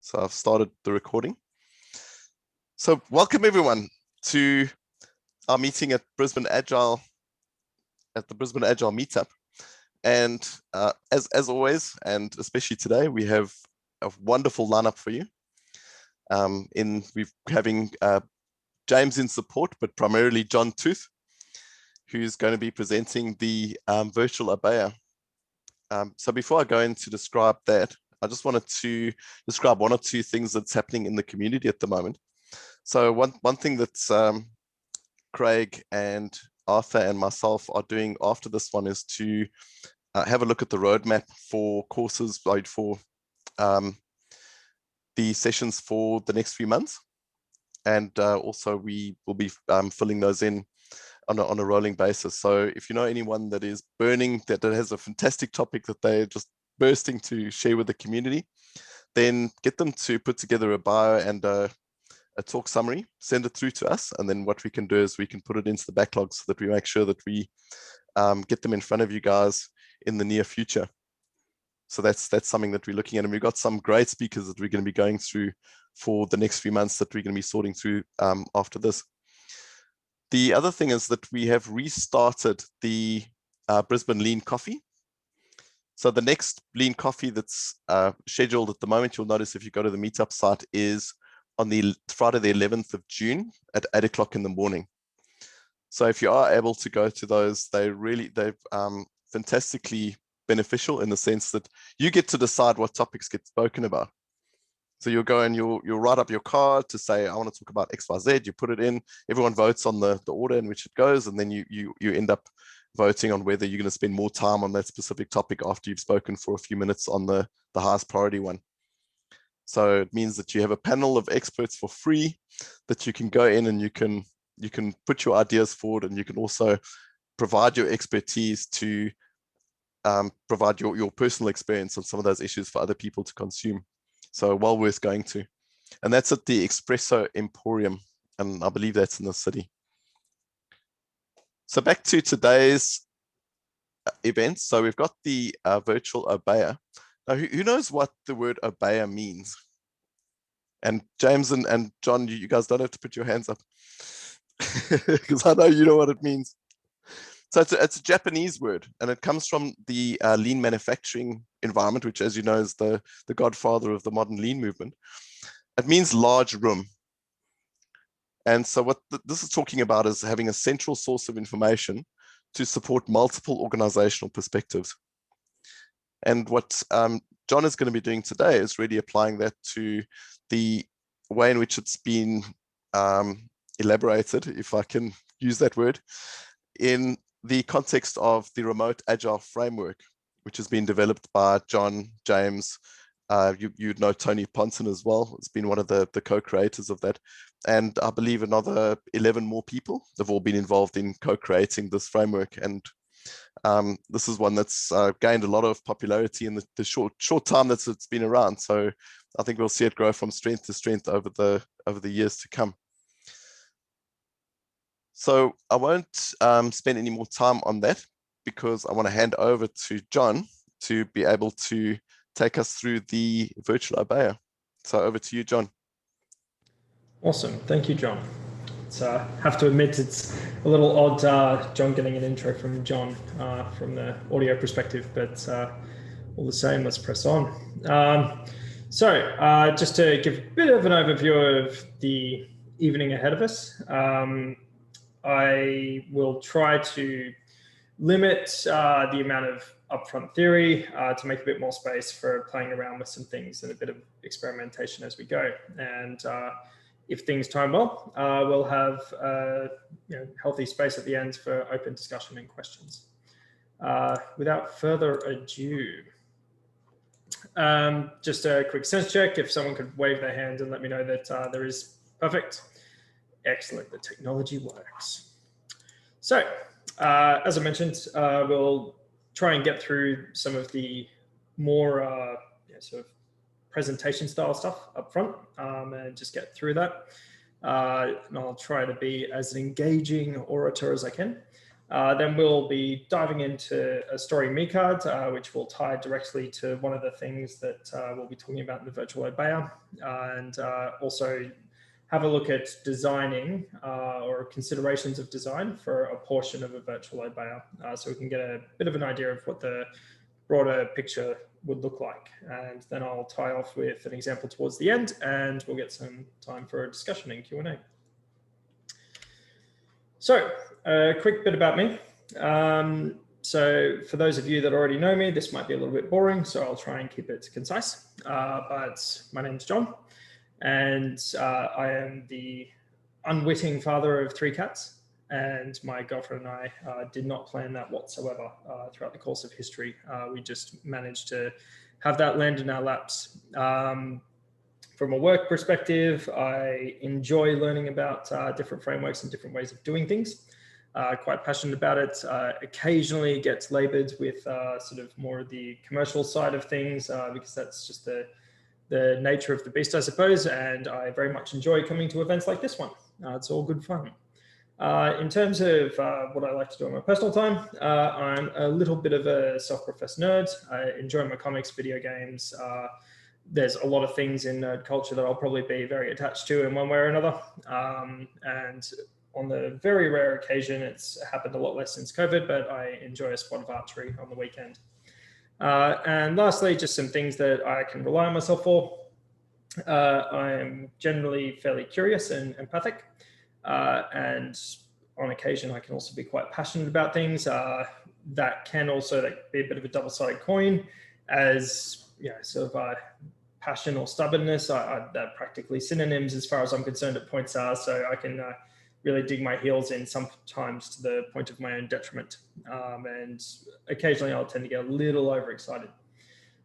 So I've started the recording. So welcome everyone to our meeting at Brisbane Agile, at the Brisbane Agile meetup. And as always, and especially today, we have a wonderful lineup for you. We're having James in support, but primarily John Tooth, who's going to be presenting the Virtual Obeya. So before I go in to describe that, I just wanted to describe one or two things that's happening in the community at the moment. So one thing that Craig and Arthur and myself are doing after this one is to have a look at the roadmap for courses, like for the sessions for the next few months. And also we will be filling those in on a rolling basis. So if you know anyone that is burning, that has a fantastic topic that they're just bursting to share with the community, then get them to put together a bio and a talk summary, send it through to us, and then what we can do is we can put it into the backlog so that we make sure that we get them in front of you guys in the near future. So that's something that we're looking at, and we've got some great speakers that we're going to be going through for the next few months that we're going to be sorting through after this. The other thing is that we have restarted the Brisbane Lean Coffee. So the next Lean Coffee that's scheduled at the moment, you'll notice if you go to the meetup site, is on the Friday the 11th of June at 8 o'clock in the morning. So if you are able to go to those, they're fantastically beneficial in the sense that you get to decide what topics get spoken about. So you'll go and you'll write up your card to say, I want to talk about XYZ, you put it in, everyone votes on the order in which it goes, and then you end up voting on whether you're going to spend more time on that specific topic after you've spoken for a few minutes on the highest priority one. So it means that you have a panel of experts for free that you can go in and you can put your ideas forward, and you can also provide your expertise to provide your personal experience on some of those issues for other people to consume. So well worth going to. And that's at the Espresso Emporium, and I believe that's in the city. So back to today's event. So we've got the Virtual Obeya. Now, who knows what the word Obeya means? And James and John, you guys don't have to put your hands up because I know you know what it means. So it's a Japanese word, and it comes from the lean manufacturing environment, which, as you know, is the godfather of the modern lean movement. It means large room. And so what this is talking about is having a central source of information to support multiple organizational perspectives. And what John is going to be doing today is really applying that to the way in which it's been elaborated, if I can use that word, in the context of the remote agile framework, which has been developed by John, James, you'd know Tony Ponson as well. It's been one of the co-creators of that. And I believe another 11 more people have all been involved in co-creating this framework. And this is one that's gained a lot of popularity in the short time that it's been around. So I think we'll see it grow from strength to strength over the years to come. So I won't spend any more time on that because I want to hand over to John to be able to take us through the Virtual Obeya. So over to you, John. Awesome. Thank you, John. I have to admit it's a little odd, John getting an intro from John from the audio perspective, but all the same, let's press on. So just to give a bit of an overview of the evening ahead of us, I will try to limit the amount of upfront theory to make a bit more space for playing around with some things and a bit of experimentation as we go. And if things time well, we'll have healthy space at the end for open discussion and questions. Without further ado, just a quick sense check. If someone could wave their hand and let me know that there is perfect. Excellent, the technology works. So, as I mentioned, we'll try and get through some of the more sort of presentation style stuff up front and just get through that. And I'll try to be as an engaging orator as I can. Then we'll be diving into a story me card, which will tie directly to one of the things that we'll be talking about in the Virtual Obeya, and also have a look at designing or considerations of design for a portion of a Virtual Obeya, so we can get a bit of an idea of what the broader picture would look like. And then I'll tie off with an example towards the end, and we'll get some time for a discussion and Q&A. So a quick bit about me. So for those of you that already know me, this might be a little bit boring, so I'll try and keep it concise. But my name's John, and I am the unwitting father of 3 cats. And my girlfriend and I did not plan that whatsoever throughout the course of history. We just managed to have that land in our laps. From a work perspective, I enjoy learning about different frameworks and different ways of doing things. Quite passionate about it. Occasionally gets labored with sort of more of the commercial side of things because that's just the nature of the beast, I suppose. And I very much enjoy coming to events like this one. It's all good fun. In terms of what I like to do in my personal time, I'm a little bit of a self-professed nerd. I enjoy my comics, video games. There's a lot of things in nerd culture that I'll probably be very attached to in one way or another. And on the very rare occasion, it's happened a lot less since COVID, but I enjoy a spot of archery on the weekend. And lastly, just some things that I can rely on myself for. I am generally fairly curious and empathic. And on occasion, I can also be quite passionate about things. That can also be a bit of a double-sided coin, as sort of passion or stubbornness. They're practically synonyms as far as I'm concerned at points are. So I can really dig my heels in sometimes to the point of my own detriment. And occasionally I'll tend to get a little overexcited.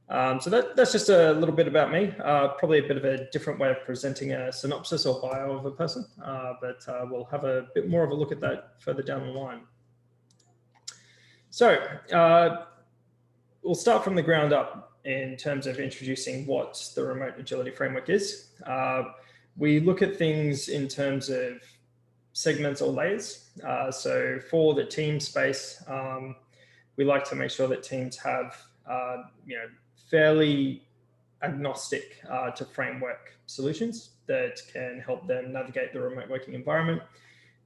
So that's just a little bit about me. Probably a bit of a different way of presenting a synopsis or bio of a person, but we'll have a bit more of a look at that further down the line. So we'll start from the ground up in terms of introducing what the remote agility framework is. We look at things in terms of segments or layers. So for the team space, we like to make sure that teams have fairly agnostic to framework solutions that can help them navigate the remote working environment.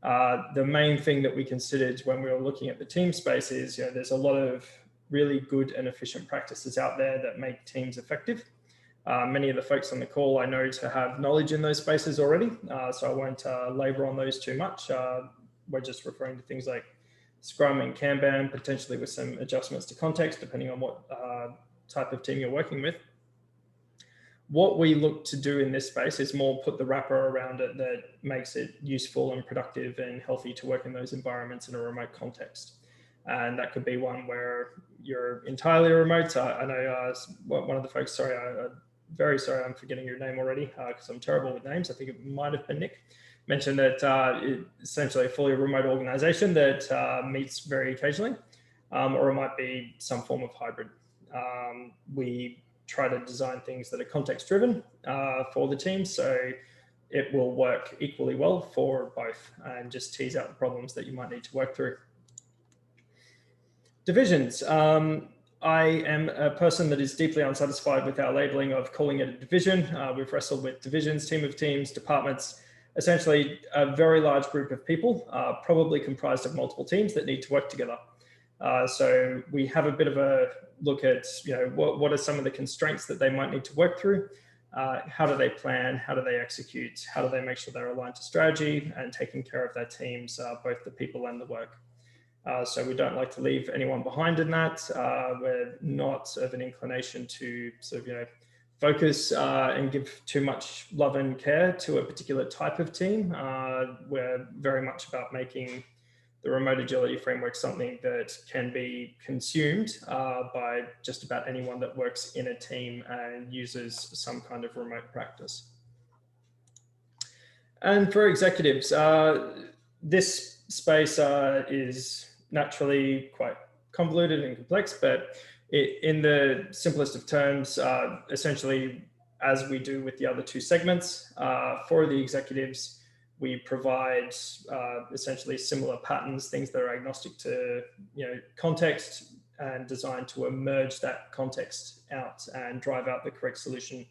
The main thing that we considered when we were looking at the team space is, there's a lot of really good and efficient practices out there that make teams effective. Many of the folks on the call I know to have knowledge in those spaces already, so I won't labor on those too much. We're just referring to things like Scrum and Kanban, potentially with some adjustments to context, depending on what type of team you're working with. What we look to do in this space is more put the wrapper around it that makes it useful and productive and healthy to work in those environments in a remote context. And that could be one where you're entirely remote. I know one of the folks, I'm very sorry, I'm forgetting your name already because I'm terrible with names. I think it might have been Nick, mentioned that it's essentially a fully remote organization that meets very occasionally, or it might be some form of hybrid. We try to design things that are context driven for the team, so it will work equally well for both and just tease out the problems that you might need to work through. Divisions. I am a person that is deeply unsatisfied with our labeling of calling it a division. We've wrestled with divisions, team of teams, departments, essentially a very large group of people, probably comprised of multiple teams that need to work together. So we have a bit of a look at, what are some of the constraints that they might need to work through? How do they plan? How do they execute? How do they make sure they're aligned to strategy and taking care of their teams, both the people and the work? So we don't like to leave anyone behind in that. We're not of an inclination to sort of, focus and give too much love and care to a particular type of team. We're very much about making the remote agility framework something that can be consumed by just about anyone that works in a team and uses some kind of remote practice. And for executives, this space is naturally quite convoluted and complex, but in the simplest of terms, essentially, as we do with the other two segments, for the executives, we provide essentially similar patterns, things that are agnostic to context, and designed to emerge that context out and drive out the correct solution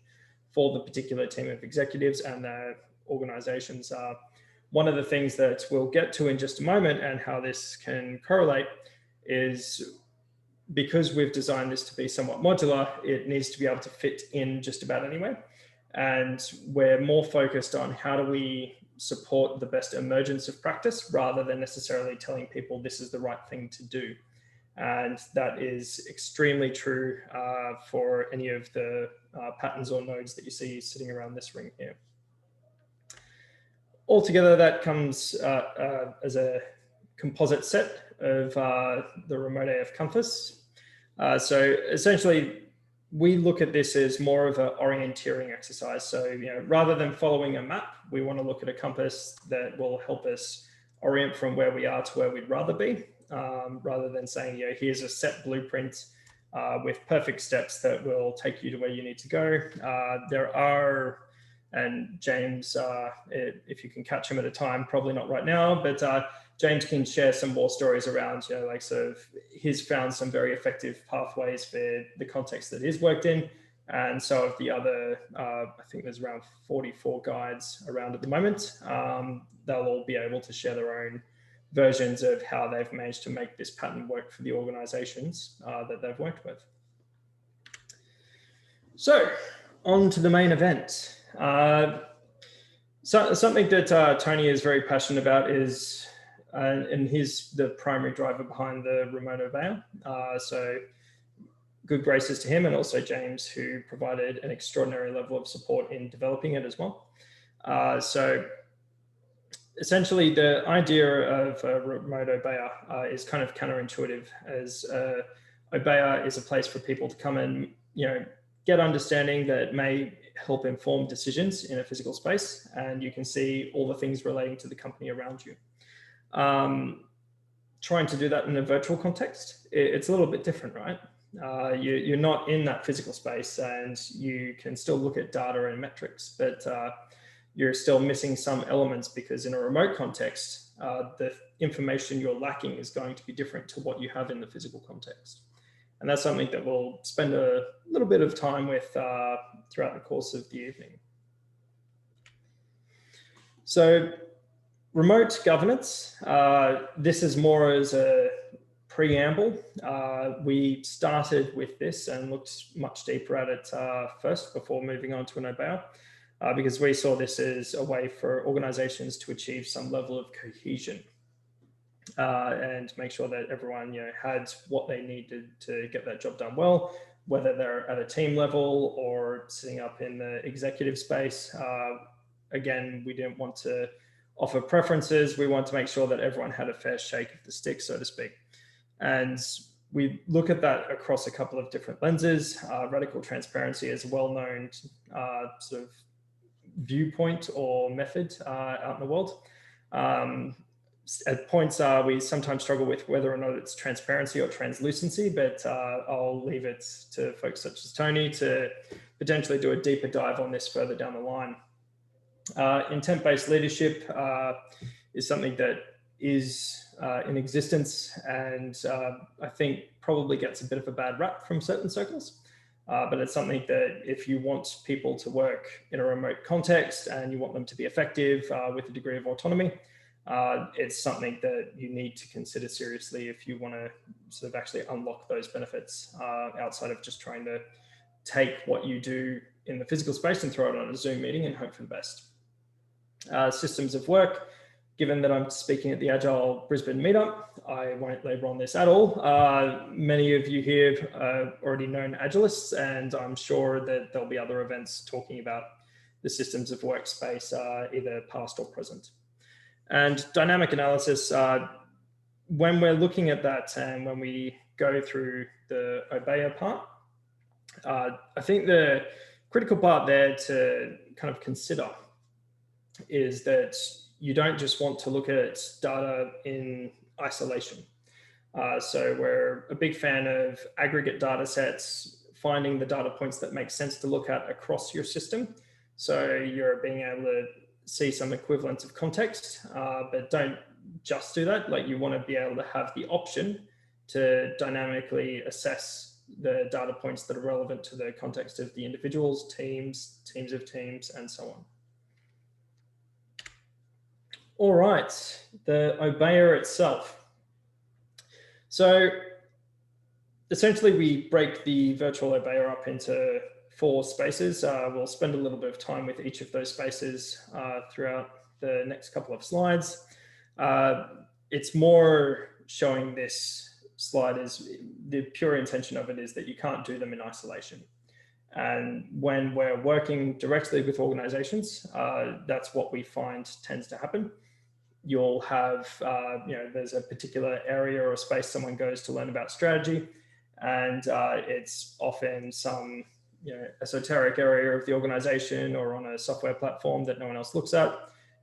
for the particular team of executives and their organizations. One of the things that we'll get to in just a moment, and how this can correlate, is because we've designed this to be somewhat modular, it needs to be able to fit in just about anywhere. And we're more focused on how do we support the best emergence of practice rather than necessarily telling people this is the right thing to do. And that is extremely true for any of the patterns or nodes that you see sitting around this ring here. Altogether, that comes as a composite set of the remote.af compass. So essentially, we look at this as more of an orienteering exercise. So rather than following a map, we want to look at a compass that will help us orient from where we are to where we'd rather be, rather than saying, here's a set blueprint with perfect steps that will take you to where you need to go. There are, and James, if you can catch him at a time, probably not right now, but James can share some more stories around, like sort of he's found some very effective pathways for the context that he's worked in. And so of the other, I think there's around 44 guides around at the moment. They'll all be able to share their own versions of how they've managed to make this pattern work for the organizations that they've worked with. So on to the main event. So something that Tony is very passionate about is, and he's the primary driver behind the remote Obeya. So good graces to him, and also James, who provided an extraordinary level of support in developing it as well. So essentially, the idea of remote Obeya is kind of counterintuitive, as Obeya is a place for people to come and get understanding that may help inform decisions in a physical space, and you can see all the things relating to the company around you. Trying to do that in a virtual context, it's a little bit different, right? You're not in that physical space, and you can still look at data and metrics, but you're still missing some elements, because in a remote context, the information you're lacking is going to be different to what you have in the physical context. And that's something that we'll spend a little bit of time with throughout the course of the evening. So remote governance, this is more as a preamble. We started with this and looked much deeper at it first before moving on to an Obeya, because we saw this as a way for organizations to achieve some level of cohesion. And make sure that everyone had what they needed to get that job done well, whether they're at a team level or sitting up in the executive space. Again, we didn't want to offer preferences. We want to make sure that everyone had a fair shake of the stick, so to speak. And we look at that across a couple of different lenses. Radical transparency is a well-known sort of viewpoint or method out in the world. At points, we sometimes struggle with whether or not it's transparency or translucency, but I'll leave it to folks such as Tony to potentially do a deeper dive on this further down the line. Intent-based leadership is something that is in existence, and I think probably gets a bit of a bad rap from certain circles. But it's something that if you want people to work in a remote context and you want them to be effective with a degree of autonomy, it's something that you need to consider seriously if you want to sort of actually unlock those benefits outside of just trying to take what you do in the physical space and throw it on a Zoom meeting and hope for the best. Systems of work. Given that I'm speaking at the Agile Brisbane meetup, I won't labor on this at all. Many of you here are already known Agilists, and I'm sure that there'll be other events talking about the systems of workspace, either past or present. And dynamic analysis, when we're looking at that and when we go through the Obeya part, I think the critical part there to kind of consider is that you don't just want to look at data in isolation. So we're a big fan of aggregate data sets, finding the data points that make sense to look at across your system. So you're being able to see some equivalence of context, but don't just do that. Like, you want to be able to have the option to dynamically assess the data points that are relevant to the context of the individuals, teams, teams of teams, and so on. All right, the Obeya itself. So essentially, we break the virtual Obeya up into 4 spaces. We'll spend a little bit of time with each of those spaces throughout the next couple of slides. It's more showing this slide is the pure intention of it is that you can't do them in isolation. And when we're working directly with organizations, that's what we find tends to happen. You'll have, there's a particular area or space someone goes to learn about strategy, and it's often some esoteric area of the organization or on a software platform that no one else looks at,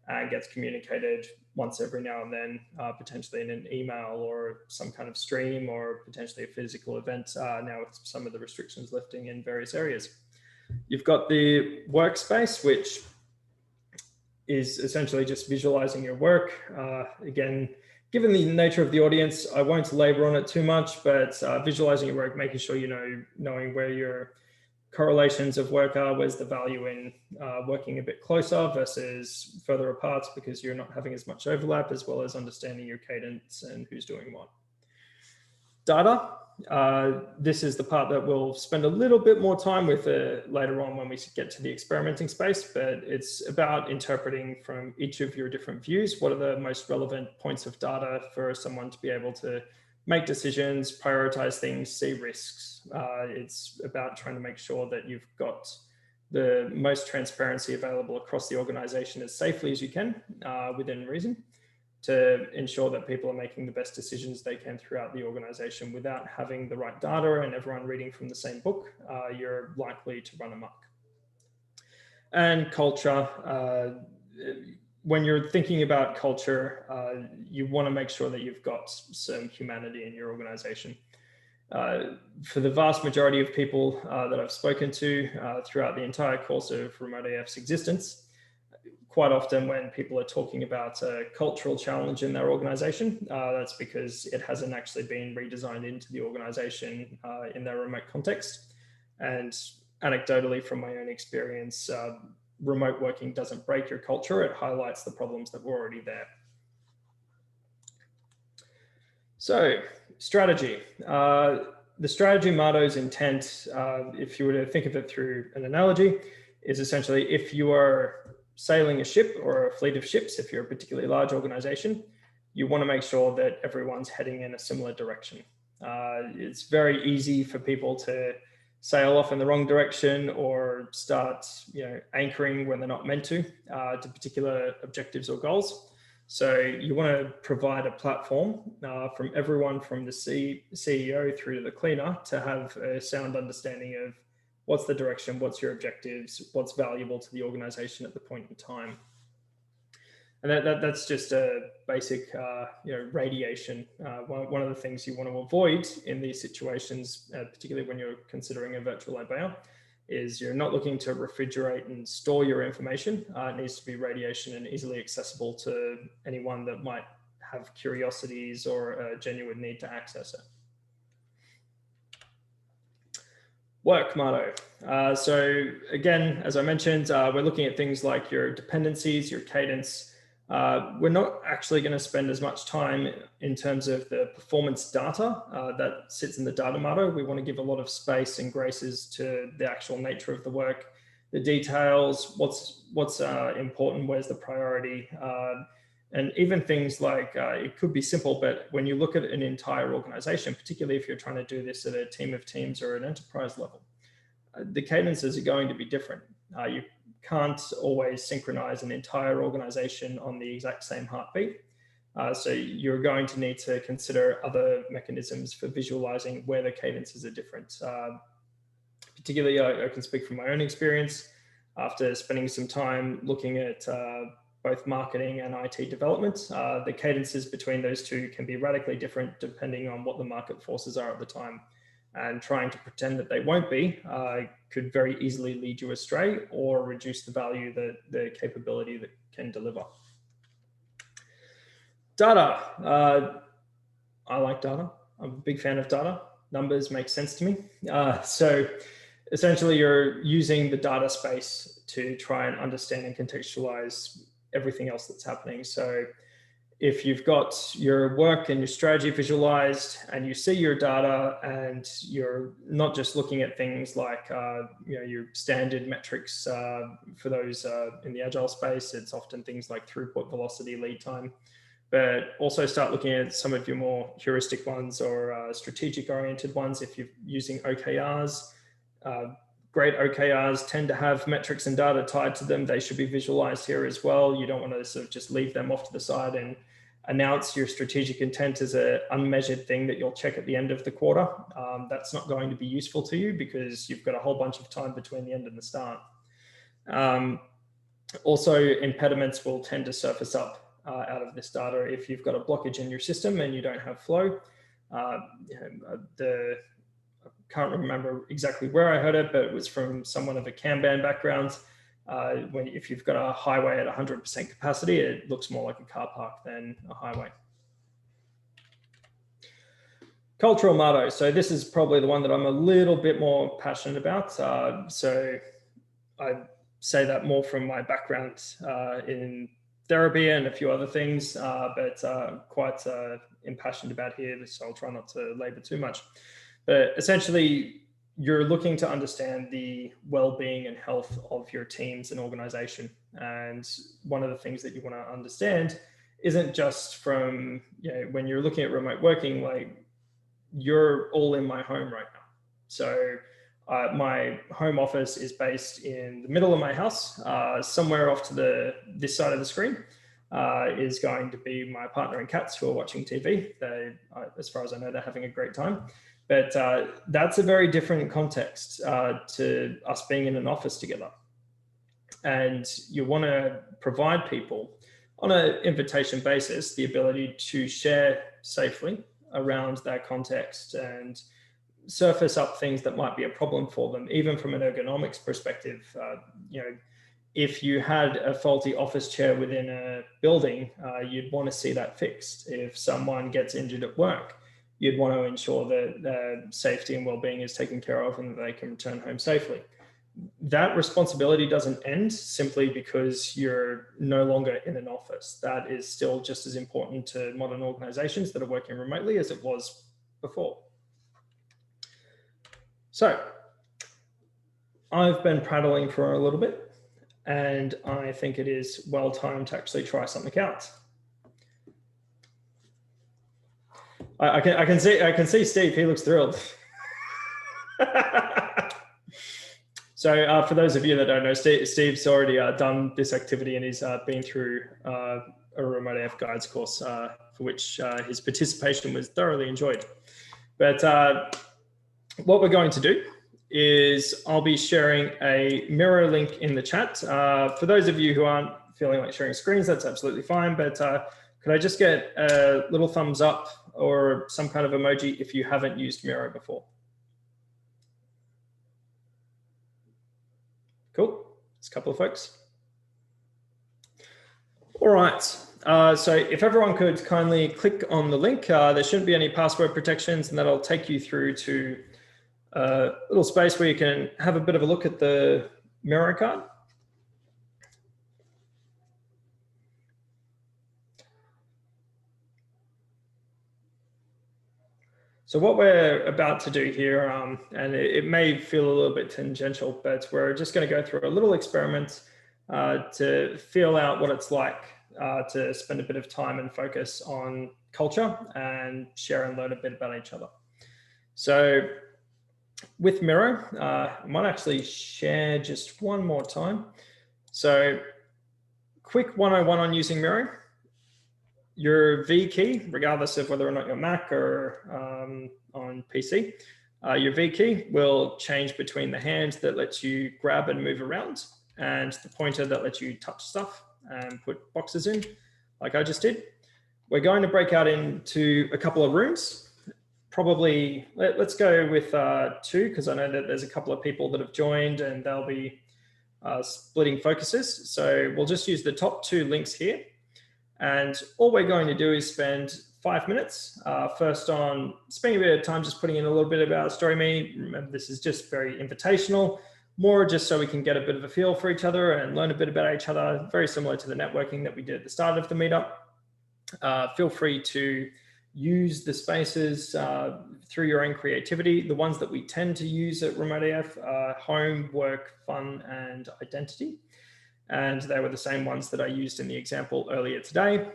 and gets communicated once every now and then, potentially in an email or some kind of stream, or potentially a physical event, now with some of the restrictions lifting in various areas. You've got the workspace, which is essentially just visualizing your work. Again, given the nature of the audience, I won't labor on it too much, but visualizing your work, making sure knowing where your correlations of work are, where's the value in working a bit closer versus further apart, because you're not having as much overlap, as well as understanding your cadence and who's doing what. Data. This is the part that we'll spend a little bit more time with later on when we get to the experimenting space, but it's about interpreting from each of your different views what are the most relevant points of data for someone to be able to make decisions, prioritize things, see risks. It's about trying to make sure that you've got the most transparency available across the organization as safely as you can, within reason, to ensure that people are making the best decisions they can throughout the organization. Without having the right data and everyone reading from the same book, you're likely to run amok. And culture. When you're thinking about culture, you want to make sure that you've got some humanity in your organization. For the vast majority of people that I've spoken to throughout the entire course of remote.af's existence, quite often when people are talking about a cultural challenge in their organization, that's because it hasn't actually been redesigned into the organization in their remote context. And anecdotally, from my own experience, remote working doesn't break your culture, it highlights the problems that were already there. So, strategy. The strategy Mado's intent, if you were to think of it through an analogy, is essentially if you are sailing a ship or a fleet of ships, if you're a particularly large organization, you want to make sure that everyone's heading in a similar direction. It's very easy for people to sail off in the wrong direction or start anchoring when they're not meant to particular objectives or goals. So you want to provide a platform from everyone from the CEO through to the cleaner to have a sound understanding of what's the direction, what's your objectives, what's valuable to the organization at the point in time. And that's just a basic radiation. One of the things you want to avoid in these situations, particularly when you're considering a virtual Obeya, is you're not looking to refrigerate and store your information. It needs to be radiation and easily accessible to anyone that might have curiosities or a genuine need to access it. Work Mado. So again, as I mentioned, we're looking at things like your dependencies, your cadence. We're not actually going to spend as much time in terms of the performance data that sits in the data Mado. We want to give a lot of space and graces to the actual nature of the work, the details, what's important, where's the priority, and even things like, it could be simple, but when you look at an entire organization, particularly if you're trying to do this at a team of teams or an enterprise level, the cadences are going to be different. You can't always synchronize an entire organization on the exact same heartbeat. So you're going to need to consider other mechanisms for visualizing where the cadences are different. Particularly, I can speak from my own experience after spending some time looking at both marketing and IT development. The cadences between those two can be radically different depending on what the market forces are at the time. And trying to pretend that they won't be could very easily lead you astray or reduce the value that the capability that can deliver. Data. I like data. I'm a big fan of data. Numbers make sense to me. So essentially, you're using the data space to try and understand and contextualize everything else that's happening. So if you've got your work and your strategy visualized and you see your data and you're not just looking at things like your standard metrics for those in the agile space, it's often things like throughput, velocity, lead time, but also start looking at some of your more heuristic ones or strategic oriented ones. If you're using OKRs, great OKRs tend to have metrics and data tied to them. They should be visualized here as well. You don't want to sort of just leave them off to the side and announce your strategic intent as an unmeasured thing that you'll check at the end of the quarter. That's not going to be useful to you because you've got a whole bunch of time between the end and the start. Also, impediments will tend to surface up out of this data. If you've got a blockage in your system and you don't have flow, I can't remember exactly where I heard it, but it was from someone of a Kanban background. If you've got a highway at 100% capacity, it looks more like a car park than a highway. Cultural Mado. So this is probably the one that I'm a little bit more passionate about. So I say that more from my background in therapy and a few other things, but quite impassioned about here, so I'll try not to labor too much. But essentially, you're looking to understand the well-being and health of your teams and organization. And one of the things that you want to understand isn't just from, when you're looking at remote working, like you're all in my home right now. So my home office is based in the middle of my house. Somewhere off to this side of the screen is going to be my partner and cats who are watching TV. They, as far as I know, they're having a great time. But that's a very different context to us being in an office together. And you want to provide people on an invitation basis the ability to share safely around that context and surface up things that might be a problem for them, even from an ergonomics perspective. If you had a faulty office chair within a building, you'd want to see that fixed. If someone gets injured at work, you'd want to ensure that their safety and well-being is taken care of and that they can return home safely. That responsibility doesn't end simply because you're no longer in an office. That is still just as important to modern organizations that are working remotely as it was before. So I've been prattling for a little bit, and I think it is well timed to actually try something out. I can see Steve. He looks thrilled. So for those of you that don't know, Steve's already done this activity, and he's been through a remote.af guides course for which his participation was thoroughly enjoyed. But what we're going to do is I'll be sharing a Miro link in the chat. For those of you who aren't feeling like sharing screens, that's absolutely fine. But could I just get a little thumbs up or some kind of emoji if you haven't used Miro before? Cool. There's a couple of folks. All right. So if everyone could kindly click on the link, there shouldn't be any password protections, and that'll take you through to a little space where you can have a bit of a look at the Miro card. So what we're about to do here, and it may feel a little bit tangential, but we're just going to go through a little experiment to feel out what it's like to spend a bit of time and focus on culture and share and learn a bit about each other. So with Miro, I might actually share just one more time. So quick 101 on using Miro. Your V key, regardless of whether or not you're Mac or on PC, your V key will change between the hand that lets you grab and move around and the pointer that lets you touch stuff and put boxes in, like I just did. We're going to break out into a couple of rooms. probably, let's go with 2, because I know that there's a couple of people that have joined and they'll be splitting focuses. So we'll just use the top 2 links here. And all we're going to do is spend 5 minutes first on spending a bit of time just putting in a little bit about StoryMe. Remember, this is just very invitational, more just so we can get a bit of a feel for each other and learn a bit about each other, very similar to the networking that we did at the start of the meetup. Feel free to use the spaces through your own creativity. The ones that we tend to use at remote.af are home, work, fun, and identity. And they were the same ones that I used in the example earlier today.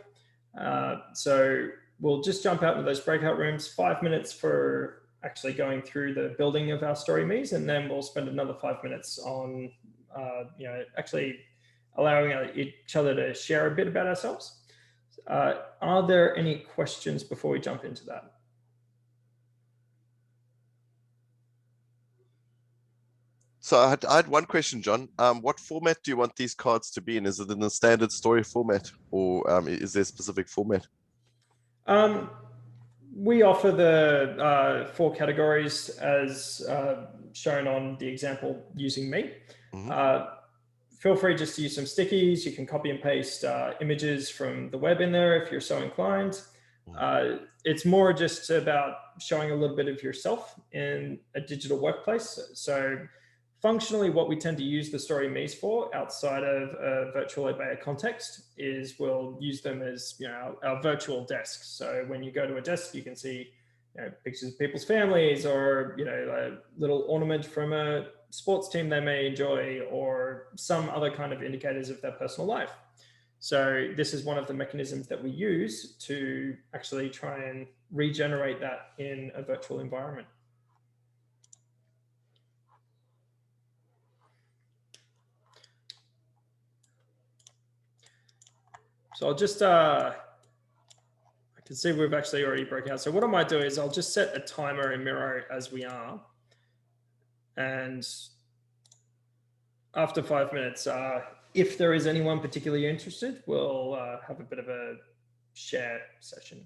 So we'll just jump out into those breakout rooms, 5 minutes for actually going through the building of our story me's, and then we'll spend another 5 minutes on actually allowing each other to share a bit about ourselves. Are there any questions before we jump into that? So I had one question, John. What format do you want these cards to be in? Is it in the standard story format, or is there a specific format? We offer the 4 categories as shown on the example using me. Feel free just to use some stickies. You can copy and paste images from the web in there if you're so inclined. It's more just about showing a little bit of yourself in a digital workplace. So functionally, what we tend to use the story me's for outside of a virtual Obeya context is we'll use them as our virtual desks. So when you go to a desk, you can see pictures of people's families, or a little ornament from a sports team they may enjoy, or some other kind of indicators of their personal life. So this is one of the mechanisms that we use to actually try and regenerate that in a virtual environment. So I'll just, I can see we've actually already broke out. So what I might do is I'll just set a timer in Miro as we are. And after 5 minutes, if there is anyone particularly interested, we'll have a bit of a share session.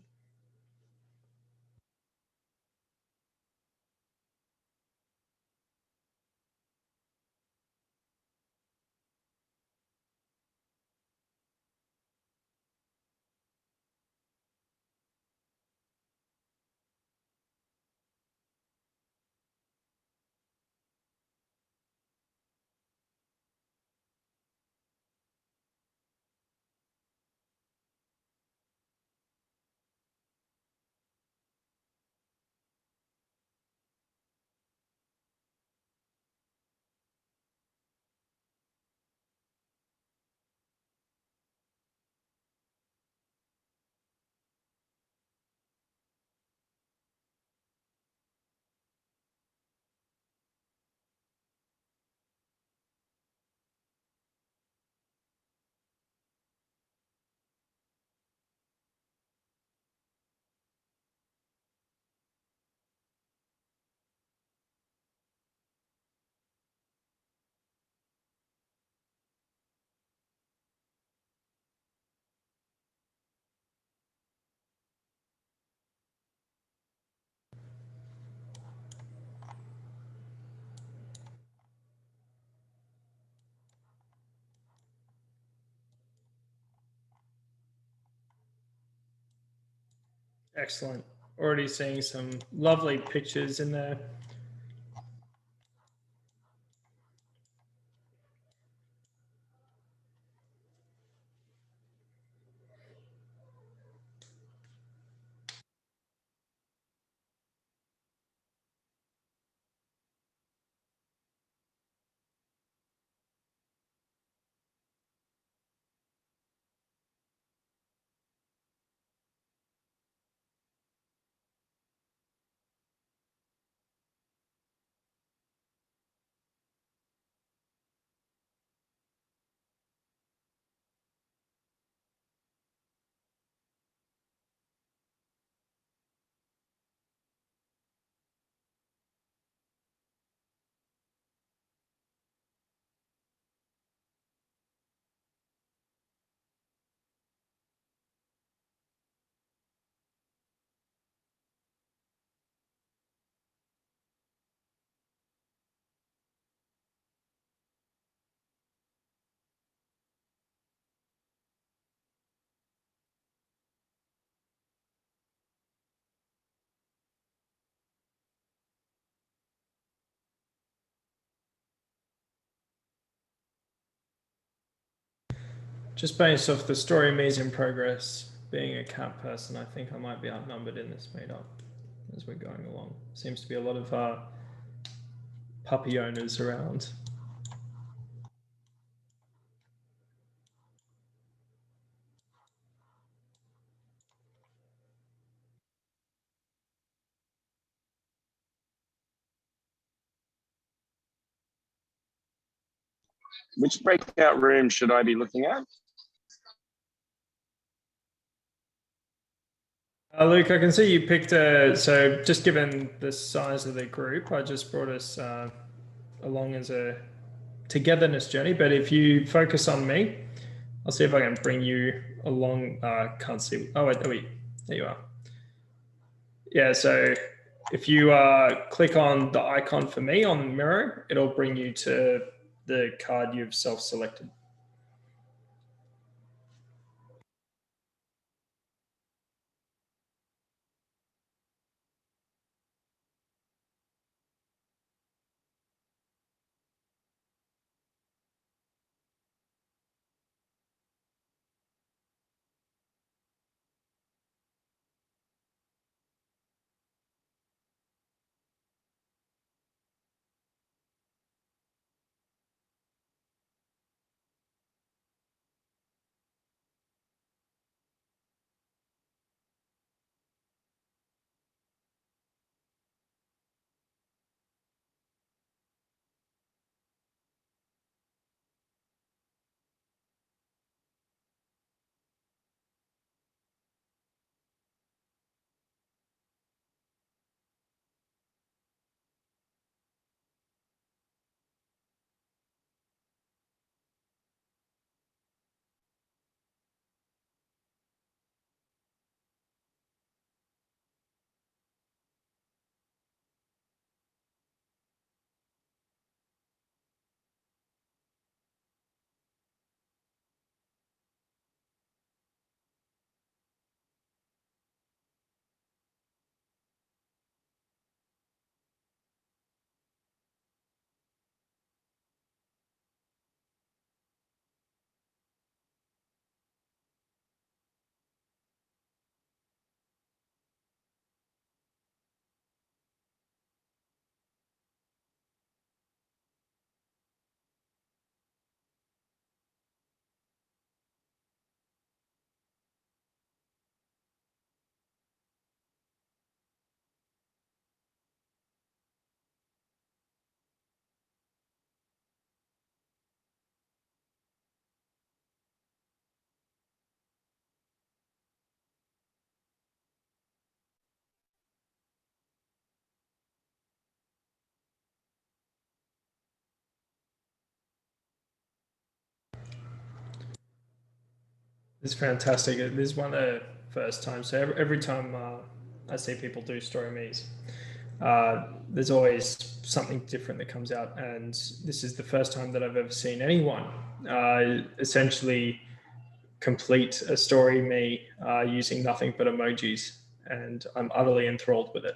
Excellent. Already seeing some lovely pictures in there. Just based off the story me's in progress, being a cat person, I think I might be outnumbered in this meetup as we're going along. Seems to be a lot of puppy owners around. Which breakout room should I be looking at? Luke, I can see you picked so just given the size of the group, I just brought us along as a togetherness journey. But if you focus on me, I'll see if I can bring you along. Can't see. Oh, wait, there you are. Yeah, so if you click on the icon for me on Miro, it'll bring you to the card you've self-selected. It's fantastic. This is one of the first times. So every time I see people do story me's, there's always something different that comes out. And this is the first time that I've ever seen anyone essentially complete a story me using nothing but emojis. And I'm utterly enthralled with it.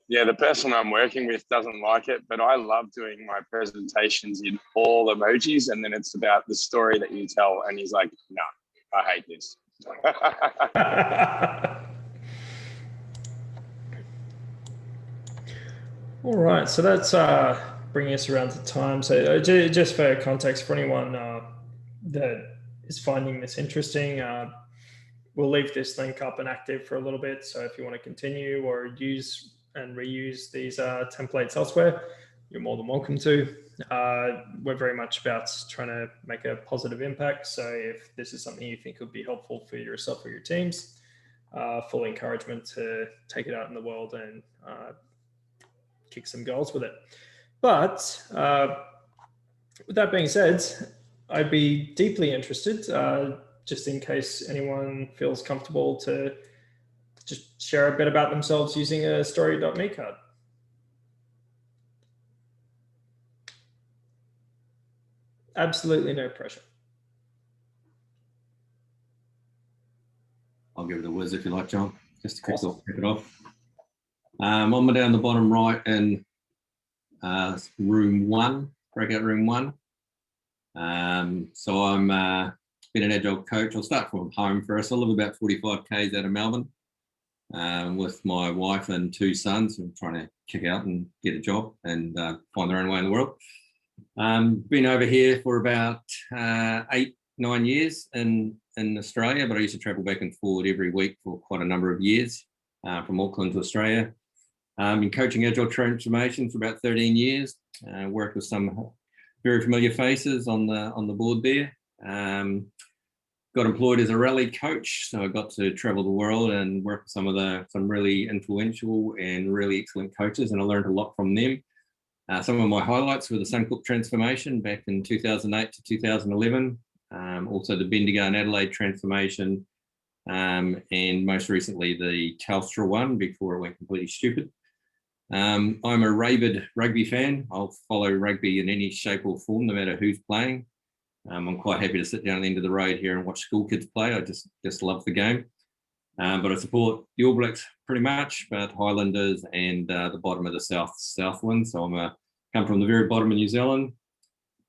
Yeah, the person I'm working with doesn't like it, but I love doing my presentations in all emojis, and then it's about the story that you tell, and he's like, no, I hate this. All right, so that's bringing us around to time. So just for context, for anyone that is finding this interesting, we'll leave this link up and active for a little bit. So if you want to continue or use and reuse these templates elsewhere, you're more than welcome to. We're very much about trying to make a positive impact. So if this is something you think would be helpful for yourself or your teams, full encouragement to take it out in the world and kick some goals with it. But with that being said, I'd be deeply interested, just in case anyone feels comfortable to just share a bit about themselves using a story.me card. Absolutely no pressure. I'll give it a whiz if you like, John, just to kick it off. I'm down the bottom right in room 1, breakout room 1. So I'm been an agile coach. I'll start from home first. I live about 45 k's out of Melbourne with my wife and 2 sons. I'm trying to kick out and get a job and find their own way in the world. Been over here for about 8-9 years in Australia, but I used to travel back and forward every week for quite a number of years from Auckland to Australia. Been coaching agile transformation for about 13 years. Worked with some very familiar faces on the board there. Got employed as a rally coach, so I got to travel the world and work with some really influential and really excellent coaches, and I learned a lot from them. Some of my highlights were the Suncorp transformation back in 2008 to 2011, also the Bendigo and Adelaide transformation, and most recently the Telstra one before it went completely stupid. I'm a rabid rugby fan. I'll follow rugby in any shape or form, no matter who's playing. I'm quite happy to sit down at the end of the road here and watch school kids play. I just love the game. But I support the All Blacks pretty much, but Highlanders and the bottom of the Southland. So I come from the very bottom of New Zealand.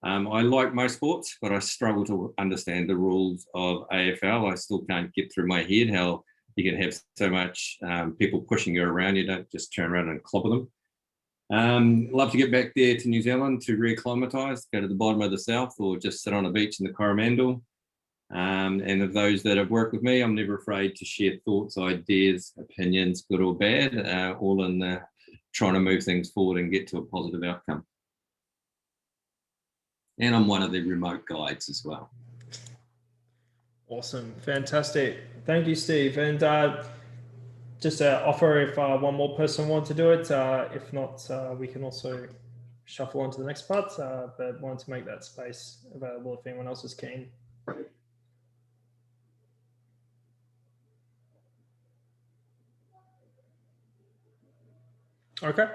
I like most sports, but I struggle to understand the rules of AFL. I still can't get through my head how you can have so much people pushing you around. You don't just turn around and clobber them. Love to get back there to New Zealand to reacclimatise, go to the bottom of the south, or just sit on a beach in the Coromandel. And of those that have worked with me, I'm never afraid to share thoughts, ideas, opinions, good or bad, all in trying to move things forward and get to a positive outcome. And I'm one of the remote guides as well. Awesome. Fantastic. Thank you, Steve. And just offer if one more person wants to do it. If not, we can also shuffle on to the next part, but wanted to make that space available if anyone else is keen. Okay.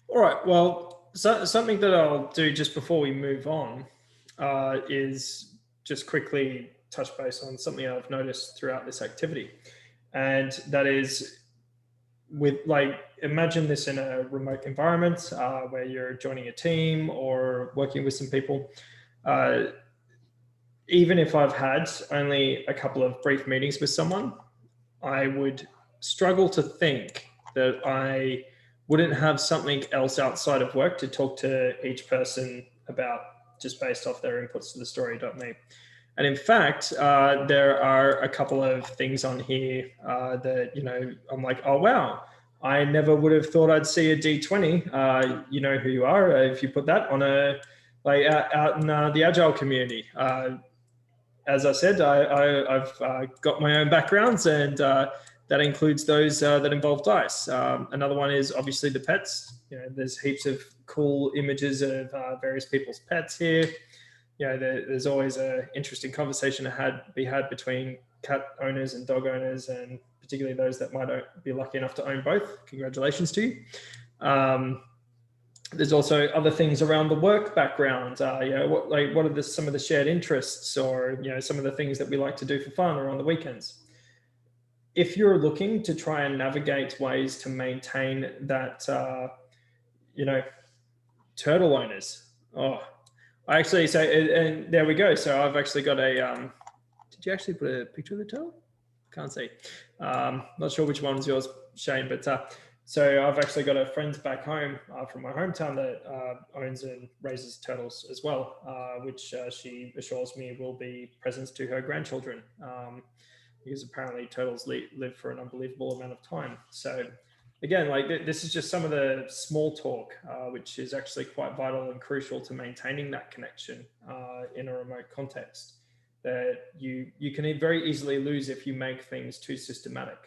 All right. Well, something that I'll do just before we move on is just quickly touch base on something I've noticed throughout this activity. And that is imagine this in a remote environment where you're joining a team or working with some people. Even if I've had only a couple of brief meetings with someone, I would struggle to think that I wouldn't have something else outside of work to talk to each person about, just based off their inputs to the story.me. And in fact, there are a couple of things on here that, I'm like, oh, wow, I never would have thought I'd see a D20. You know who you are if you put that on out in the Agile community. As I said, I've got my own backgrounds, and that includes those that involve dice. Another one is obviously the pets. There's heaps of cool images of various people's pets here. There's always an interesting conversation to be had between cat owners and dog owners, and particularly those that might be lucky enough to own both. Congratulations to you. There's also other things around the work background. What are some of the shared interests, or some of the things that we like to do for fun or on the weekends. If you're looking to try and navigate ways to maintain that, turtle owners. Oh, I actually say, and there we go. So I've actually got a. Did you actually put a picture of the turtle? Can't see. Not sure which one's yours, Shane, but. So I've actually got a friend back home from my hometown that owns and raises turtles as well, which she assures me will be presents to her grandchildren, because apparently turtles live for an unbelievable amount of time. So again, this is just some of the small talk, which is actually quite vital and crucial to maintaining that connection in a remote context that you can very easily lose if you make things too systematic.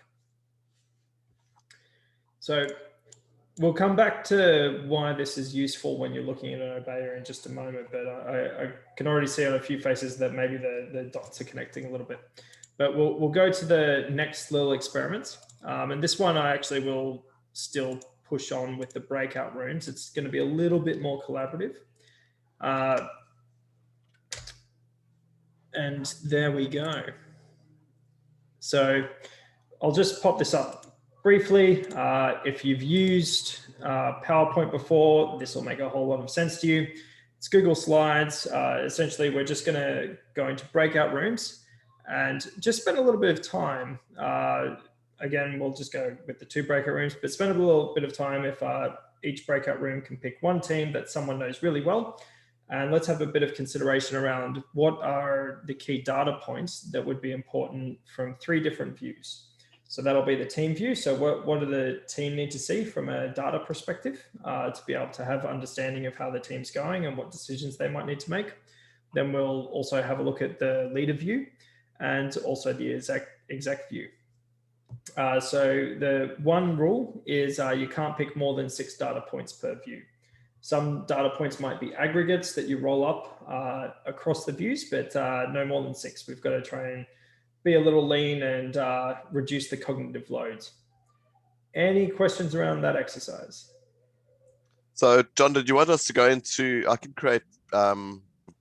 So we'll come back to why this is useful when you're looking at an Obeya in just a moment, but I can already see on a few faces that maybe the dots are connecting a little bit. But we'll go to the next little experiment. And this one I actually will still push on with the breakout rooms. It's going to be a little bit more collaborative. And there we go. So I'll just pop this up briefly. If you've used PowerPoint before, this will make a whole lot of sense to you. It's Google Slides. Essentially, we're just going to go into breakout rooms and just spend a little bit of time. Again, we'll just go with the 2 breakout rooms, but spend a little bit of time if each breakout room can pick one team that someone knows really well. And let's have a bit of consideration around what are the key data points that would be important from 3 different views. So that'll be the team view. So what do the team need to see from a data perspective to be able to have understanding of how the team's going and what decisions they might need to make. Then we'll also have a look at the leader view and also the exec view. So the one rule is you can't pick more than 6 data points per view. Some data points might be aggregates that you roll up across the views, but no more than 6. We've got to try and be a little lean and reduce the cognitive loads. Any questions around that exercise? So John, did you want us to go into, I can create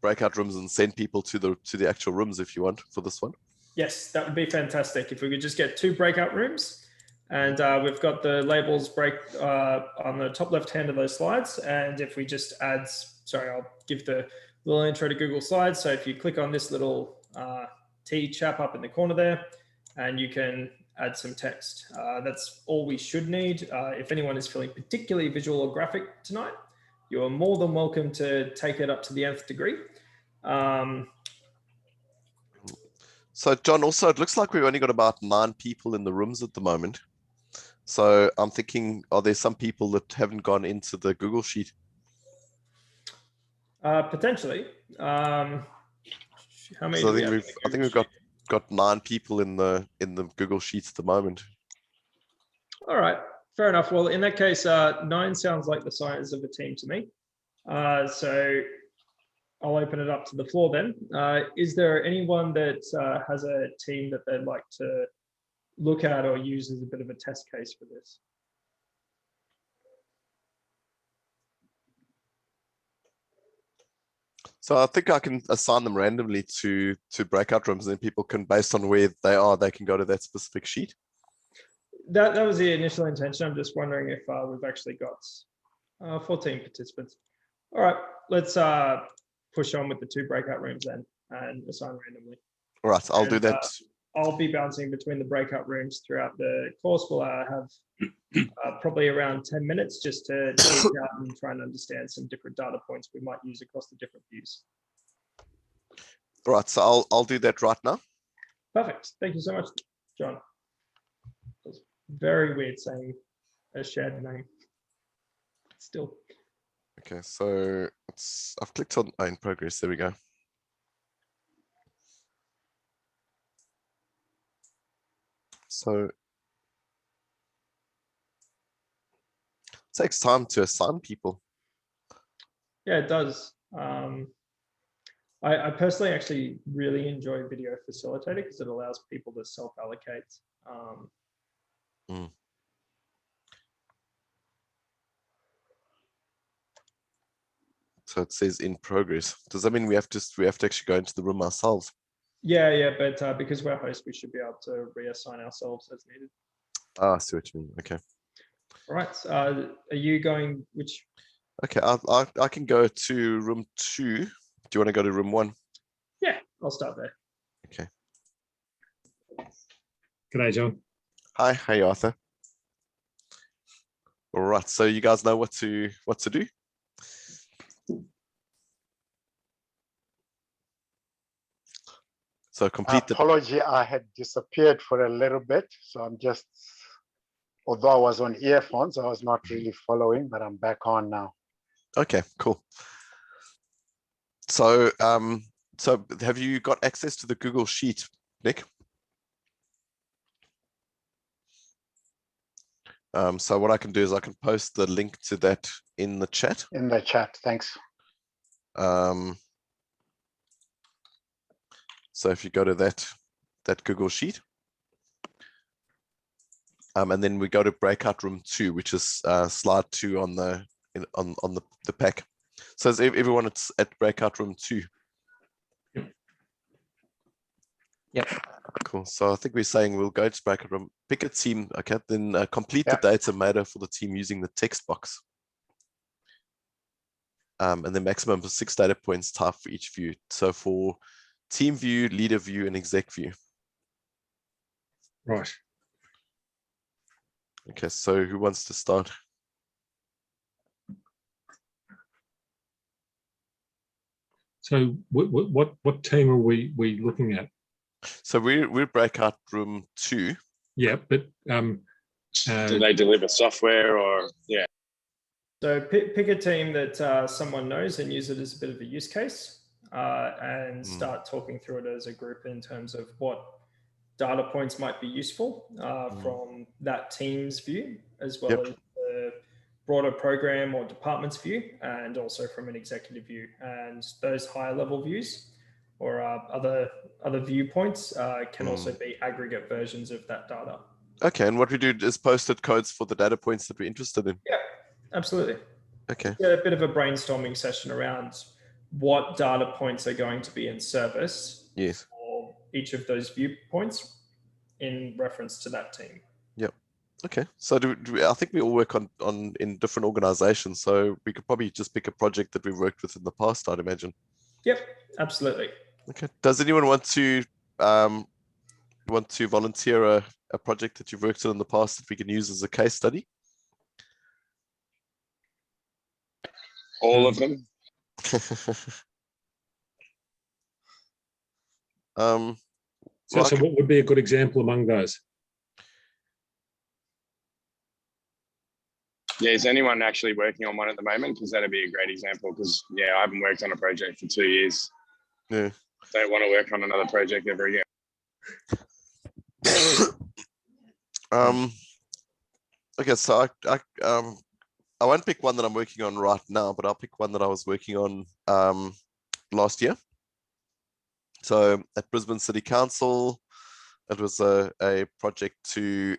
breakout rooms and send people to the actual rooms if you want for this one. Yes, that would be fantastic. If we could just get 2 breakout rooms, and we've got the labels on the top left hand of those slides. And if we just add, sorry, I'll give the little intro to Google Slides. So if you click on this little T chap up in the corner there, and you can add some text. That's all we should need. If anyone is feeling particularly visual or graphic tonight, you are more than welcome to take it up to the nth degree. So John, also, it looks like we've only got about 9 people in the rooms at the moment. So I'm thinking, are there some people that haven't gone into the Google Sheet? Potentially. How many? So I think we've got 9 people in the Google Sheets at the moment. All right, fair enough. Well, in that case, 9 sounds like the size of a team to me. So I'll open it up to the floor then. Is there anyone that has a team that they'd like to look at or use as a bit of a test case for this? So I think I can assign them randomly to breakout rooms, and then people can, based on where they are, they can go to that specific sheet. That was the initial intention. I'm just wondering if we've actually got 14 participants. All right, let's push on with the 2 breakout rooms then and assign randomly. All right, I'll do that. I'll be bouncing between the breakout rooms throughout the course. We'll have probably around 10 minutes just to tease out and try and understand some different data points we might use across the different views. All right, so I'll do that right now. Perfect. Thank you so much, John. It was very weird saying a shared name. Still. Okay, so I've clicked on in progress. There we go. So it takes time to assign people. Yeah, it does. I personally actually really enjoy Video Facilitator because it allows people to self-allocate. So it says in progress. Does that mean we have to actually go into the room ourselves? Yeah, but because we're hosts, we should be able to reassign ourselves as needed. Ah, I see what you mean. Okay. All right. Are you going which? Okay, I can go to room 2. Do you want to go to room 1? Yeah, I'll start there. Okay. G'day, John. Hi, hey Arthur. All right, so you guys know what to do? So complete the apology, I had disappeared for a little bit, so I'm just, although I was on earphones, I was not really following, but I'm back on now. Okay, cool. So so have you got access to the Google Sheet, Nick? So what I can do is I can post the link to that in the chat. In the chat, thanks. So if you go to that Google Sheet, and then we go to breakout room 2, which is slide 2 on the pack. So is everyone at breakout room 2? Yep. Cool. So I think we're saying we'll go to bracket room, pick a team, okay, then complete the Yeah. data Mado for the team using the text box. And the maximum of 6 data points type for each view. So for team view, leader view, and exec view. Right. Okay, so who wants to start? So what team are we looking at? So we're breakout room 2. Yeah, but Do they deliver software or yeah? So pick a team that someone knows and use it as a bit of a use case, and start talking through it as a group in terms of what data points might be useful from that team's view, as well as the broader program or department's view, and also from an executive view. And those higher level views or other viewpoints can also be aggregate versions of that data. Okay, and what we do is posted codes for the data points that we're interested in. Yeah, absolutely. Okay. A bit of a brainstorming session around what data points are going to be in service Yes. for each of those viewpoints in reference to that team. Yep. Okay. So I think we all work on in different organizations, so we could probably just pick a project that we've worked with in the past, I'd imagine. Yep, absolutely. Okay. Does anyone want to volunteer a project that you've worked on in the past that we can use as a case study? All of them. Well, so what would be a good example among those? Yeah, is anyone actually working on one at the moment? Because that'd be a great example. Because yeah, I haven't worked on a project for 2 years. Yeah. Don't want to work on another project ever again. Okay, so I won't pick one that I'm working on right now, but I'll pick one that I was working on last year. So at Brisbane City Council, it was a project to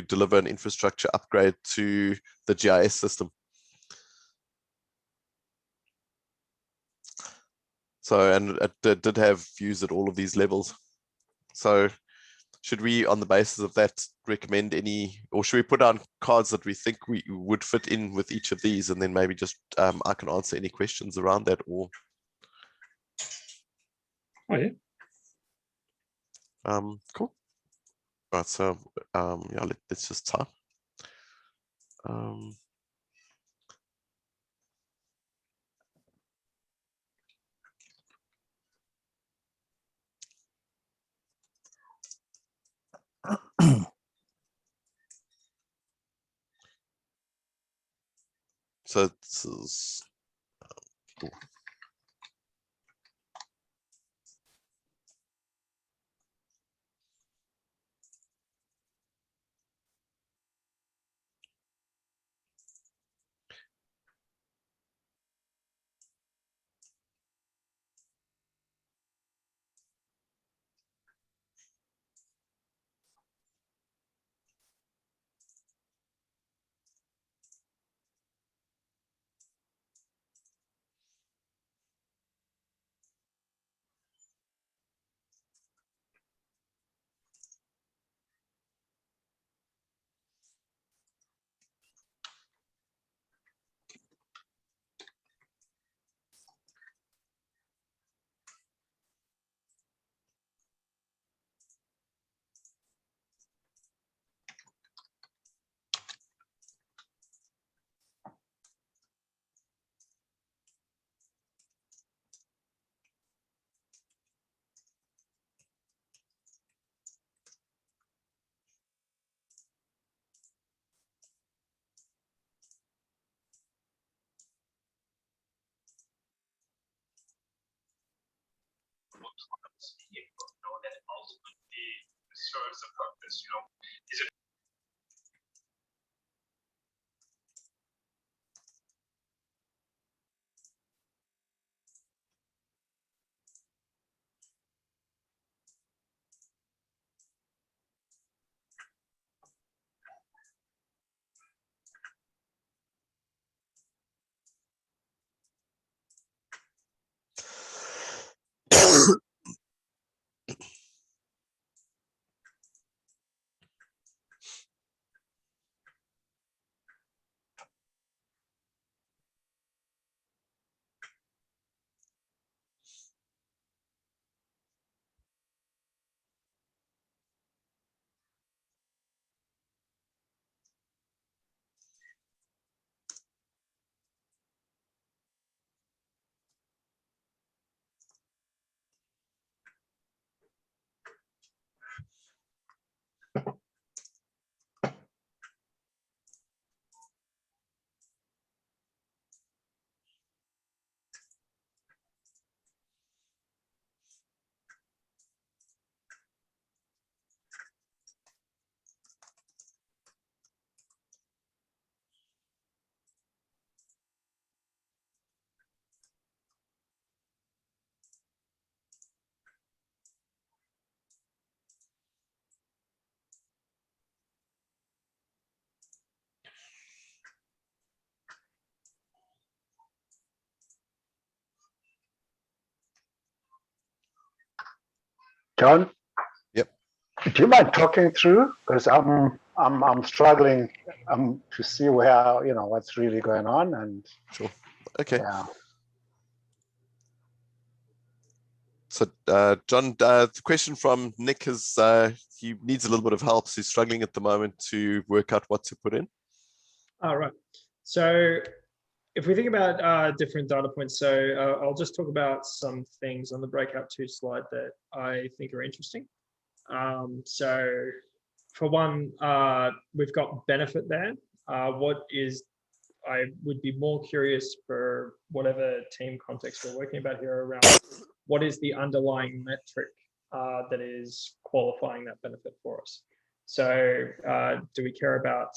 deliver an infrastructure upgrade to the GIS system. So, and it did have views at all of these levels. So should we, on the basis of that, recommend any, or should we put down cards that we think we would fit in with each of these, and then maybe just I can answer any questions around that, or Oh yeah. Cool. Right, so yeah, let's just type. So this is cool. serves a purpose, is it John? Yep. Do you mind talking through? Because I'm struggling to see where, what's really going on. And Sure. Okay. yeah. So, John, the question from Nick is he needs a little bit of help. So he's struggling at the moment to work out what to put in. All right. So if we think about different data points, so I'll just talk about some things on the breakout 2 slide that I think are interesting. So for one, we've got benefit there. I would be more curious for whatever team context we're working about here around what is the underlying metric that is qualifying that benefit for us. So do we care about,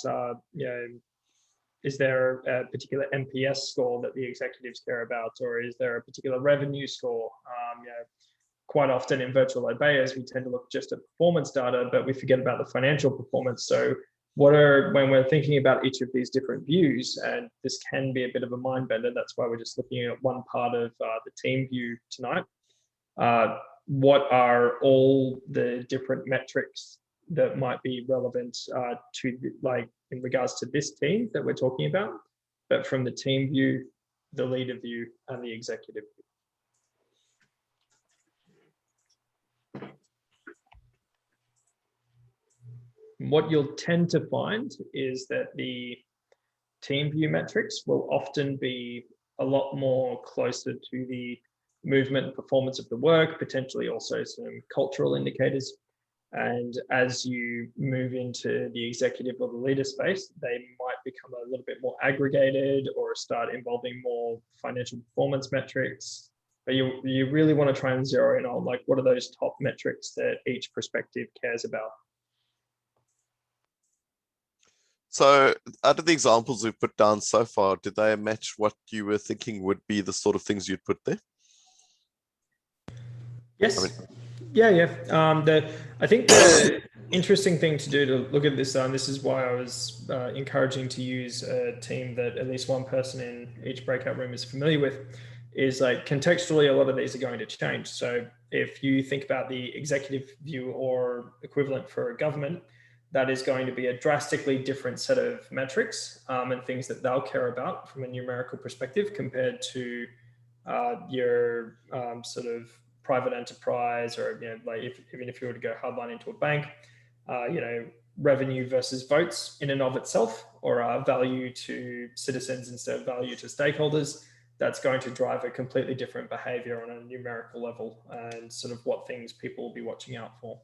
is there a particular NPS score that the executives care about, or is there a particular revenue score? Quite often in virtual Obeyas, we tend to look just at performance data, but we forget about the financial performance. So when we're thinking about each of these different views, and this can be a bit of a mind bender, that's why we're just looking at one part of the team view tonight. What are all the different metrics that might be relevant in regards to this team that we're talking about, but from the team view, the leader view, and the executive view? What you'll tend to find is that the team view metrics will often be a lot more closer to the movement and performance of the work, potentially also some cultural indicators. And as you move into the executive or the leader space, they might become a little bit more aggregated or start involving more financial performance metrics. But you really want to try and zero in on what are those top metrics that each perspective cares about. So out of the examples we've put down so far, did they match what you were thinking would be the sort of things you'd put there? Yes. Yeah. I think the interesting thing to do to look at this, and this is why I was encouraging to use a team that at least one person in each breakout room is familiar with, is contextually, a lot of these are going to change. So if you think about the executive view or equivalent for a government, that is going to be a drastically different set of metrics and things that they'll care about from a numerical perspective compared to your sort of private enterprise, or even if you were to go hardline into a bank, revenue versus votes in and of itself, or value to citizens instead of value to stakeholders. That's going to drive a completely different behavior on a numerical level and sort of what things people will be watching out for.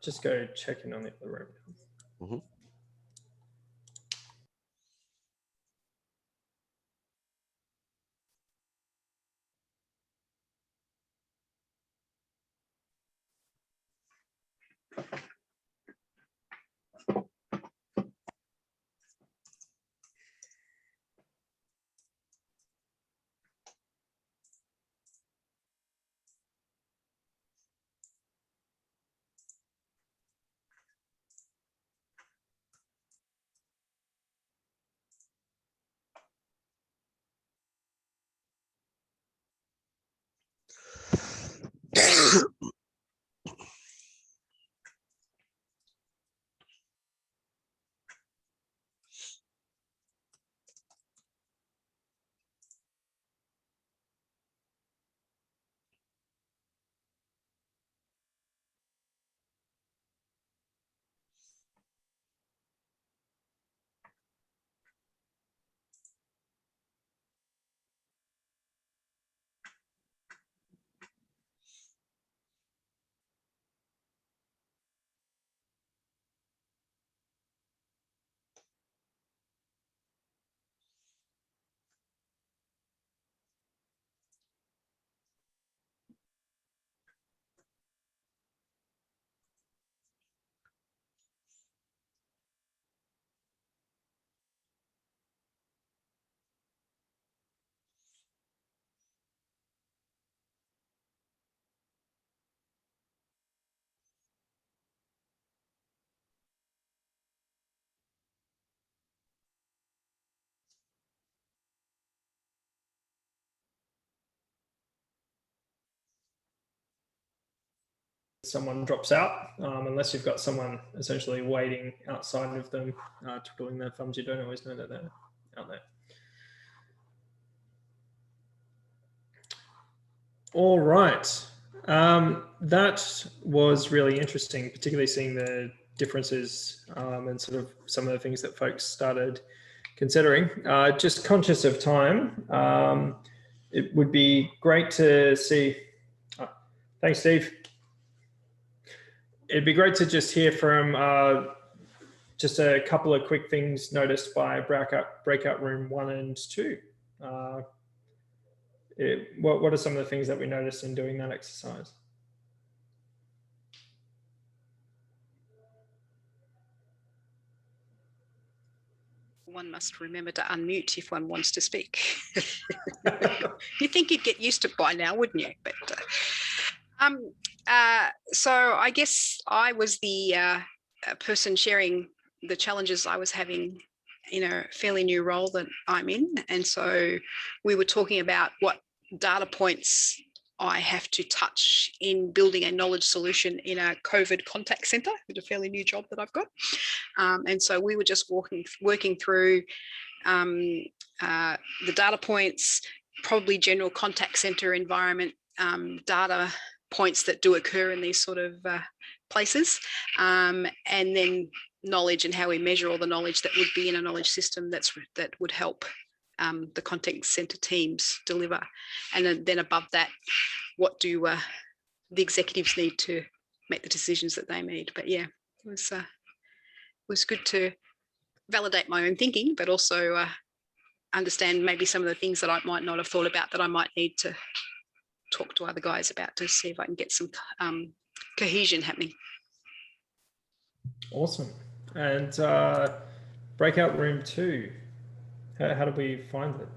Just go check in on the other room. Mm-hmm. someone drops out, unless you've got someone essentially waiting outside of them, twiddling their thumbs. You don't always know that they're out there. All right. That was really interesting, particularly seeing the differences and sort of some of the things that folks started considering. Just conscious of time, it would be great to see. Thanks, Steve. It'd be great to just hear from just a couple of quick things noticed by breakout room 1 and 2. What are some of the things that we noticed in doing that exercise? One must remember to unmute if one wants to speak. You'd think you'd get used to it by now, wouldn't you? But so I guess I was the person sharing the challenges I was having in a fairly new role that I'm in. And so we were talking about what data points I have to touch in building a knowledge solution in a COVID contact center. It's a fairly new job that I've got. And so we were just working through the data points, probably general contact center environment data points that do occur in these sort of places, and then knowledge and how we measure all the knowledge that would be in a knowledge system that would help the contact center teams deliver. And then above that, what do the executives need to make the decisions that they need? But yeah, it was good to validate my own thinking, but also understand maybe some of the things that I might not have thought about that I might need to talk to other guys about to see if I can get some cohesion happening. Awesome. And breakout room 2, how do we find it?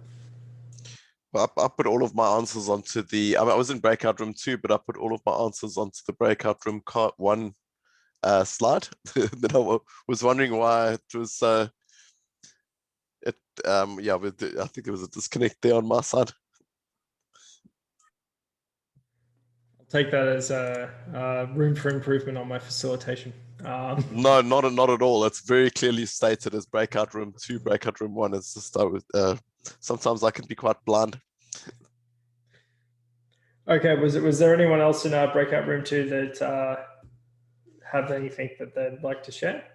Well, I put all of my answers onto the, I was in breakout room 2, but I put all of my answers onto the breakout room 1 slide. Then I was wondering why it was, yeah, I think there was a disconnect there on my side. I'll take that as room for improvement on my facilitation. No, not at all. It's very clearly stated as breakout room 2, breakout room 1. It's just sometimes I can be quite blind. Okay, was there anyone else in our breakout room 2 that have anything that they'd like to share?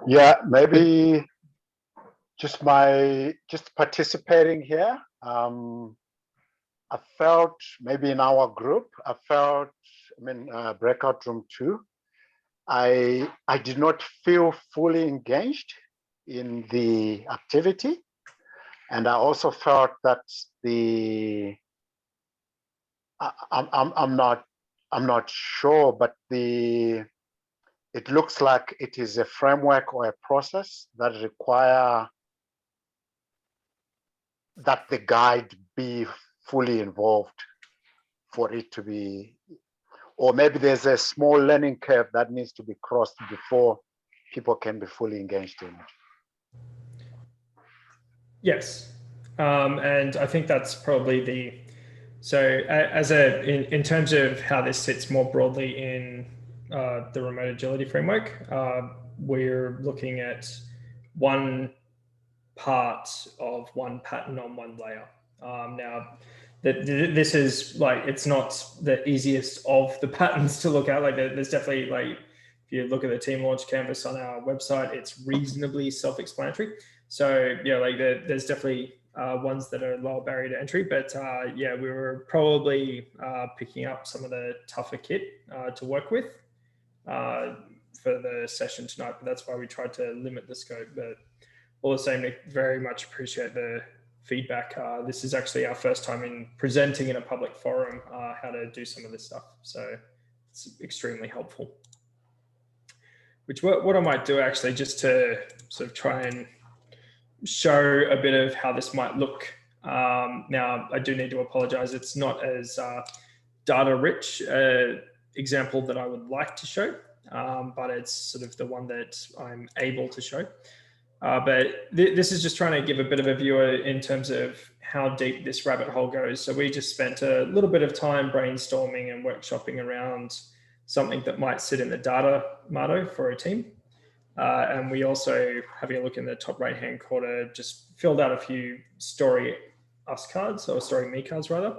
Yeah, maybe just participating here. I felt maybe in our group, breakout room 2, I did not feel fully engaged in the activity. And I also felt that I'm not sure, but it looks like it is a framework or a process that require that the guide be fully involved for it to be, or maybe there's a small learning curve that needs to be crossed before people can be fully engaged in it. Yes, and I think that's probably in terms of how this sits more broadly in the remote agility framework, we're looking at one part of one pattern on one layer. Now, this is like, it's not the easiest of the patterns to look at. Like there's definitely, like, if you look at the team launch canvas on our website, it's reasonably self-explanatory. So yeah, like there's definitely ones that are lower barrier to entry, but yeah, we were probably picking up some of the tougher kit to work with for the session tonight, but that's why we tried to limit the scope. But all the same, Nick, very much appreciate the feedback. This is actually our first time in presenting in a public forum how to do some of this stuff, so it's extremely helpful. Which what I might do actually, just to sort of try and show a bit of how this might look. Now, I do need to apologize. It's not as data rich example that I would like to show, but it's sort of the one that I'm able to show. But this is just trying to give a bit of a view in terms of how deep this rabbit hole goes. So we just spent a little bit of time brainstorming and workshopping around something that might sit in the data Mado for a team. And we also, having a look in the top right-hand corner, just filled out a few story us cards, or story me cards rather.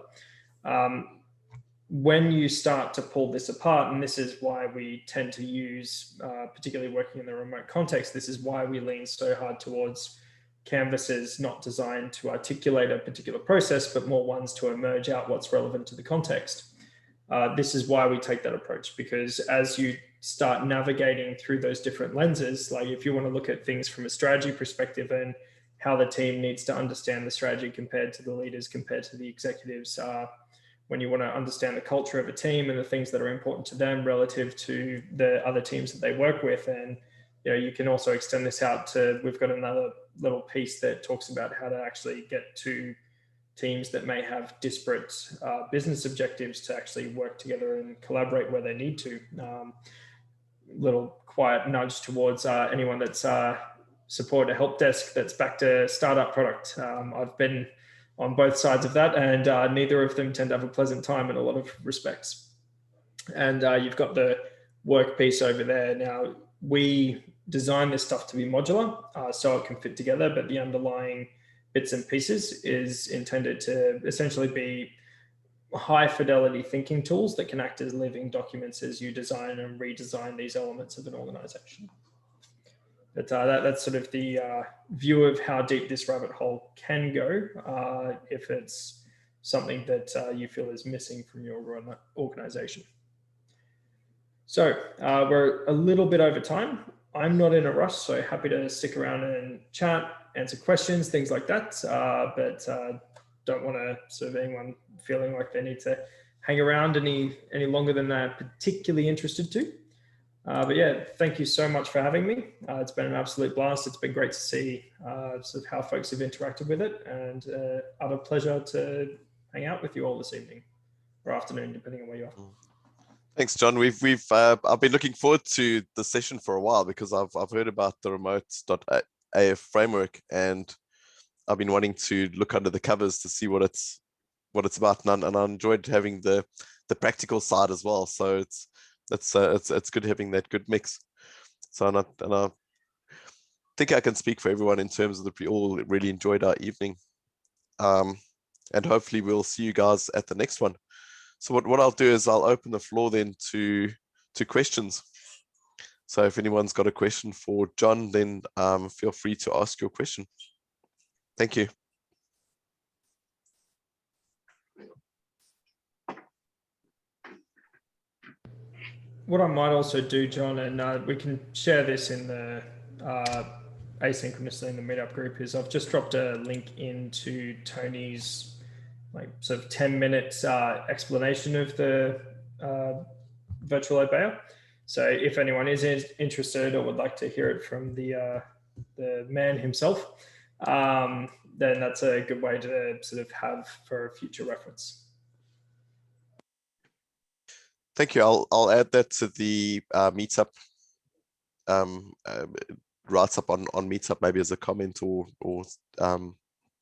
When you start to pull this apart, and this is why we tend to use, particularly working in the remote context, this is why we lean so hard towards canvases not designed to articulate a particular process, but more ones to emerge out what's relevant to the context. This is why we take that approach, because as you start navigating through those different lenses, like if you want to look at things from a strategy perspective and how the team needs to understand the strategy compared to the leaders, compared to the executives, when you want to understand the culture of a team and the things that are important to them relative to the other teams that they work with. And you can also extend this out to, we've got another little piece that talks about how to actually get to teams that may have disparate business objectives to actually work together and collaborate where they need to. Little quiet nudge towards anyone that's supported a help desk that's backed a startup product. I've been on both sides of that, and neither of them tend to have a pleasant time in a lot of respects. And you've got the work piece over there. Now, we design this stuff to be modular so it can fit together, but the underlying bits and pieces is intended to essentially be high fidelity thinking tools that can act as living documents as you design and redesign these elements of an organization. But that's sort of the view of how deep this rabbit hole can go if it's something that you feel is missing from your organization. So we're a little bit over time. I'm not in a rush, so happy to stick around and chat, answer questions, things like that. But don't want to sort of anyone feeling like they need to hang around any longer than they're particularly interested to. But yeah, thank you so much for having me. It's been an absolute blast. It's been great to see sort of how folks have interacted with it, and utter pleasure to hang out with you all this evening or afternoon, depending on where you are. Thanks, John. I've been looking forward to the session for a while because I've heard about the remote.af framework, and I've been wanting to look under the covers to see what it's about, and I enjoyed having the practical side as well. So it's good having that good mix. So and I think I can speak for everyone in terms of we all really enjoyed our evening, and hopefully we'll see you guys at the next one. So what I'll do is I'll open the floor then to questions. So if anyone's got a question for John, then feel free to ask your question. Thank you. What I might also do, John, and we can share this in the asynchronously in the meetup group, is I've just dropped a link into Tony's sort of 10 minutes explanation of the Virtual Obeya. So if anyone is interested or would like to hear it from the man himself, then that's a good way to sort of have for future reference. Thank you. I'll add that to the meetup, writes up on meetup, maybe as a comment or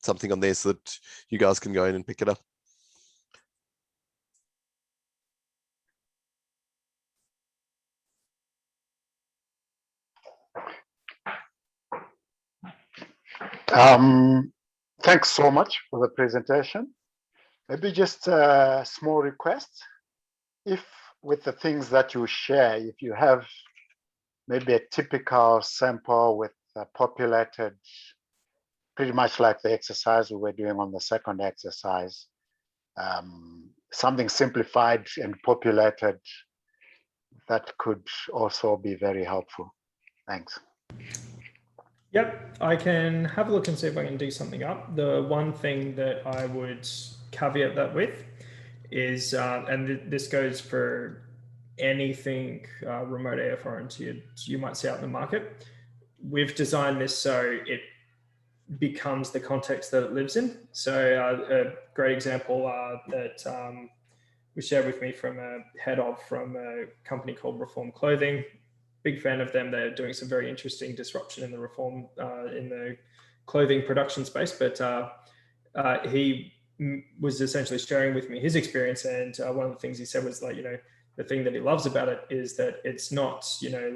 something on there, so that you guys can go in and pick it up. Thanks so much for the presentation. Maybe just a small request. If with the things that you share, if you have maybe a typical sample with populated, pretty much like the exercise we were doing on the second exercise, something simplified and populated, that could also be very helpful. Thanks. Yep, I can have a look and see if I can do something up. The one thing that I would caveat that with is, and this goes for anything remote AF oriented you might see out in the market, we've designed this so it becomes the context that it lives in. So a great example that was shared with me from a head of from a company called Reform Clothing, big fan of them. They're doing some very interesting disruption in the reform in the clothing production space. But he was essentially sharing with me his experience, and one of the things he said was like, the thing that he loves about it is that it's not,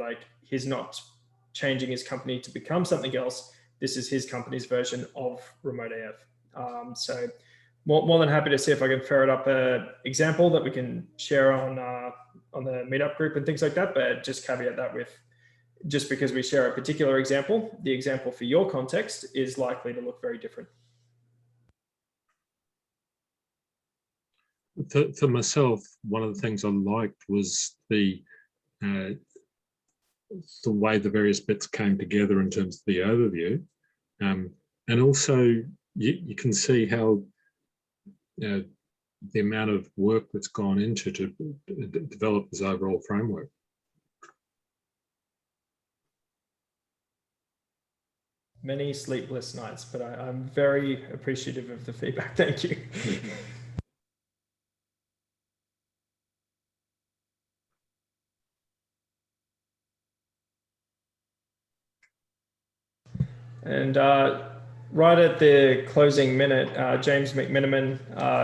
like he's not changing his company to become something else. This is his company's version of remote.af. So more than happy to see if I can ferret up an example that we can share on the meetup group and things like that. But just caveat that with, just because we share a particular example, the example for your context is likely to look very different. For myself, one of the things I liked was the way the various bits came together in terms of the overview, and also you can see how the amount of work that's gone into to develop this overall framework. Many sleepless nights, but I'm very appreciative of the feedback. Thank you. And right at the closing minute, James McMiniman,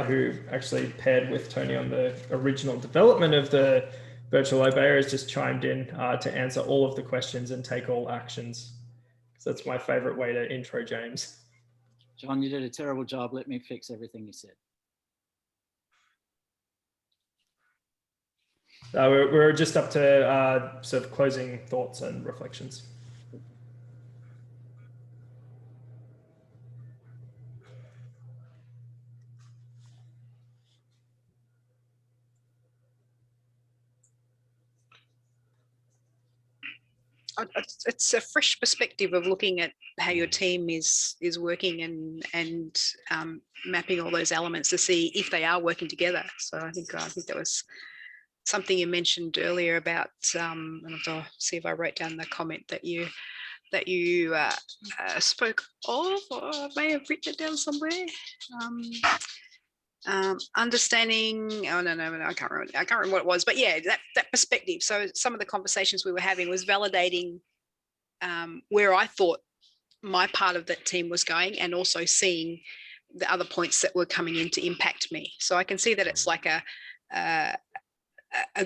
who actually paired with Tony on the original development of the Virtual Obeya, has just chimed in to answer all of the questions and take all actions. So that's my favorite way to intro James. John, you did a terrible job. Let me fix everything you said. We're just up to sort of closing thoughts and reflections. It's a fresh perspective of looking at how your team is working and mapping all those elements to see if they are working together. So I think that was something you mentioned earlier about, and I'll see if I wrote down the comment that you spoke of, or I may have written it down somewhere. Understanding, I can't remember what it was, but yeah, that perspective. So some of the conversations we were having was validating where I thought my part of that team was going, and also seeing the other points that were coming in to impact me. So I can see that it's like a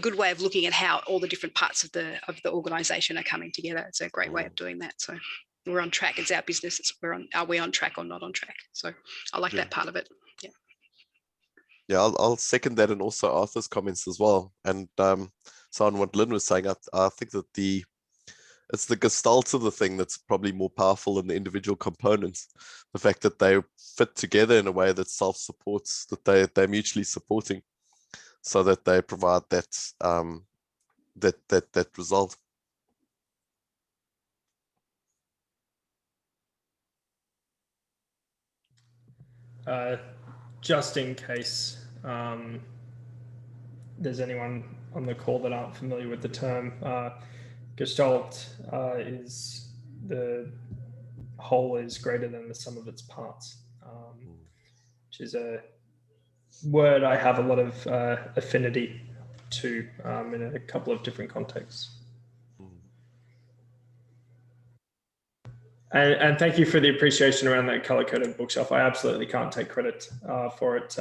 good way of looking at how all the different parts of the organization are coming together. It's a great way of doing that. So we're on track. It's our business. Are we on track or not on track? So I like that part of it. Yeah. Yeah, I'll second that, and also Arthur's comments as well. And so on what Lynn was saying, I think that it's the gestalt of the thing that's probably more powerful than the individual components. The fact that they fit together in a way that self-supports, that they're mutually supporting, so that they provide that that result. Just in case there's anyone on the call that aren't familiar with the term, gestalt is the whole is greater than the sum of its parts, which is a word I have a lot of affinity to in a couple of different contexts. And thank you for the appreciation around that color-coded bookshelf. I absolutely can't take credit for it.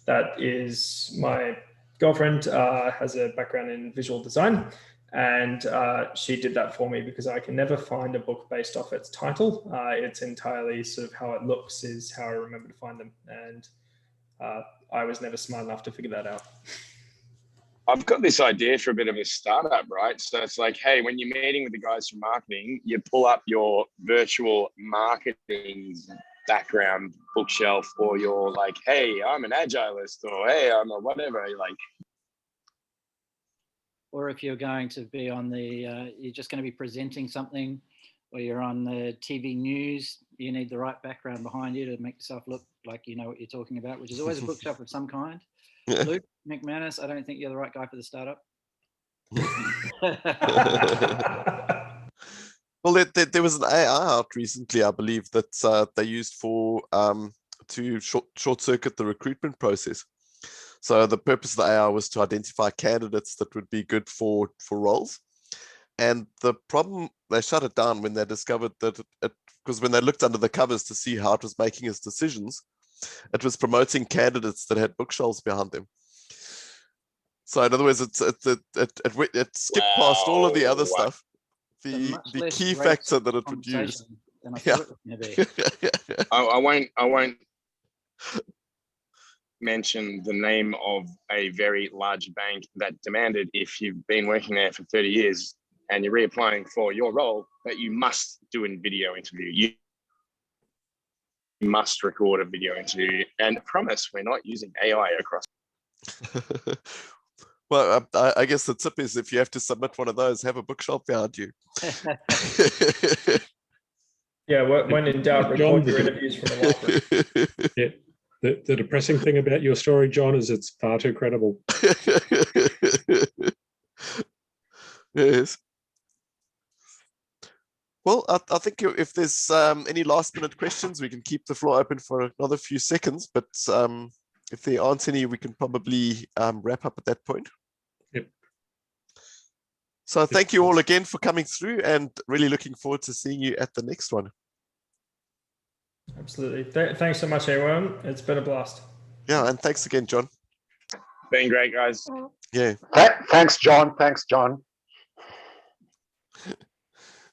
That is my girlfriend has a background in visual design, and she did that for me because I can never find a book based off its title. It's entirely sort of how it looks is how I remember to find them. And I was never smart enough to figure that out. I've got this idea for a bit of a startup, right? So it's like, hey, when you're meeting with the guys from marketing, you pull up your virtual marketing background bookshelf, or you're like, hey, I'm an agilist, or hey, I'm a whatever, like. Or if you're going to be on the, you're just going to be presenting something, or you're on the TV news, you need the right background behind you to make yourself look like you know what you're talking about, which is always a bookshelf of some kind. Luke McManus, I don't think you're the right guy for the startup. Well, there was an AI out recently, I believe, that they used for to short circuit the recruitment process. So the purpose of the AI was to identify candidates that would be good for roles, And the problem, they shut it down when they discovered that because when they looked under the covers to see how it was making its decisions, it was promoting candidates that had bookshelves behind them. So in other words, it skipped past all of the other stuff. The key factor that it would use. Than I thought it was going to be. I won't mention the name of a very large bank that demanded, if you've been working there for 30 years and you're reapplying for your role, that you must do a video interview. You must record a video interview, and promise we're not using AI across. Well, I guess the tip is, if you have to submit one of those, have a bookshelf behind you. Yeah, when in doubt, record your interviews from the library. Yeah. The depressing thing about your story, John, is it's far too credible. Yes. Well, I think if there's any last minute questions, we can keep the floor open for another few seconds. But if there aren't any, we can probably wrap up at that point. Yep. So thank you all again for coming through, and really looking forward to seeing you at the next one. Absolutely. Thanks so much, everyone. It's been a blast. Yeah, and thanks again, John. Been great, guys. Yeah. Thanks, John. Thanks, John.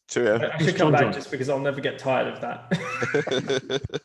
Cheerio. I should come back just because I'll never get tired of that.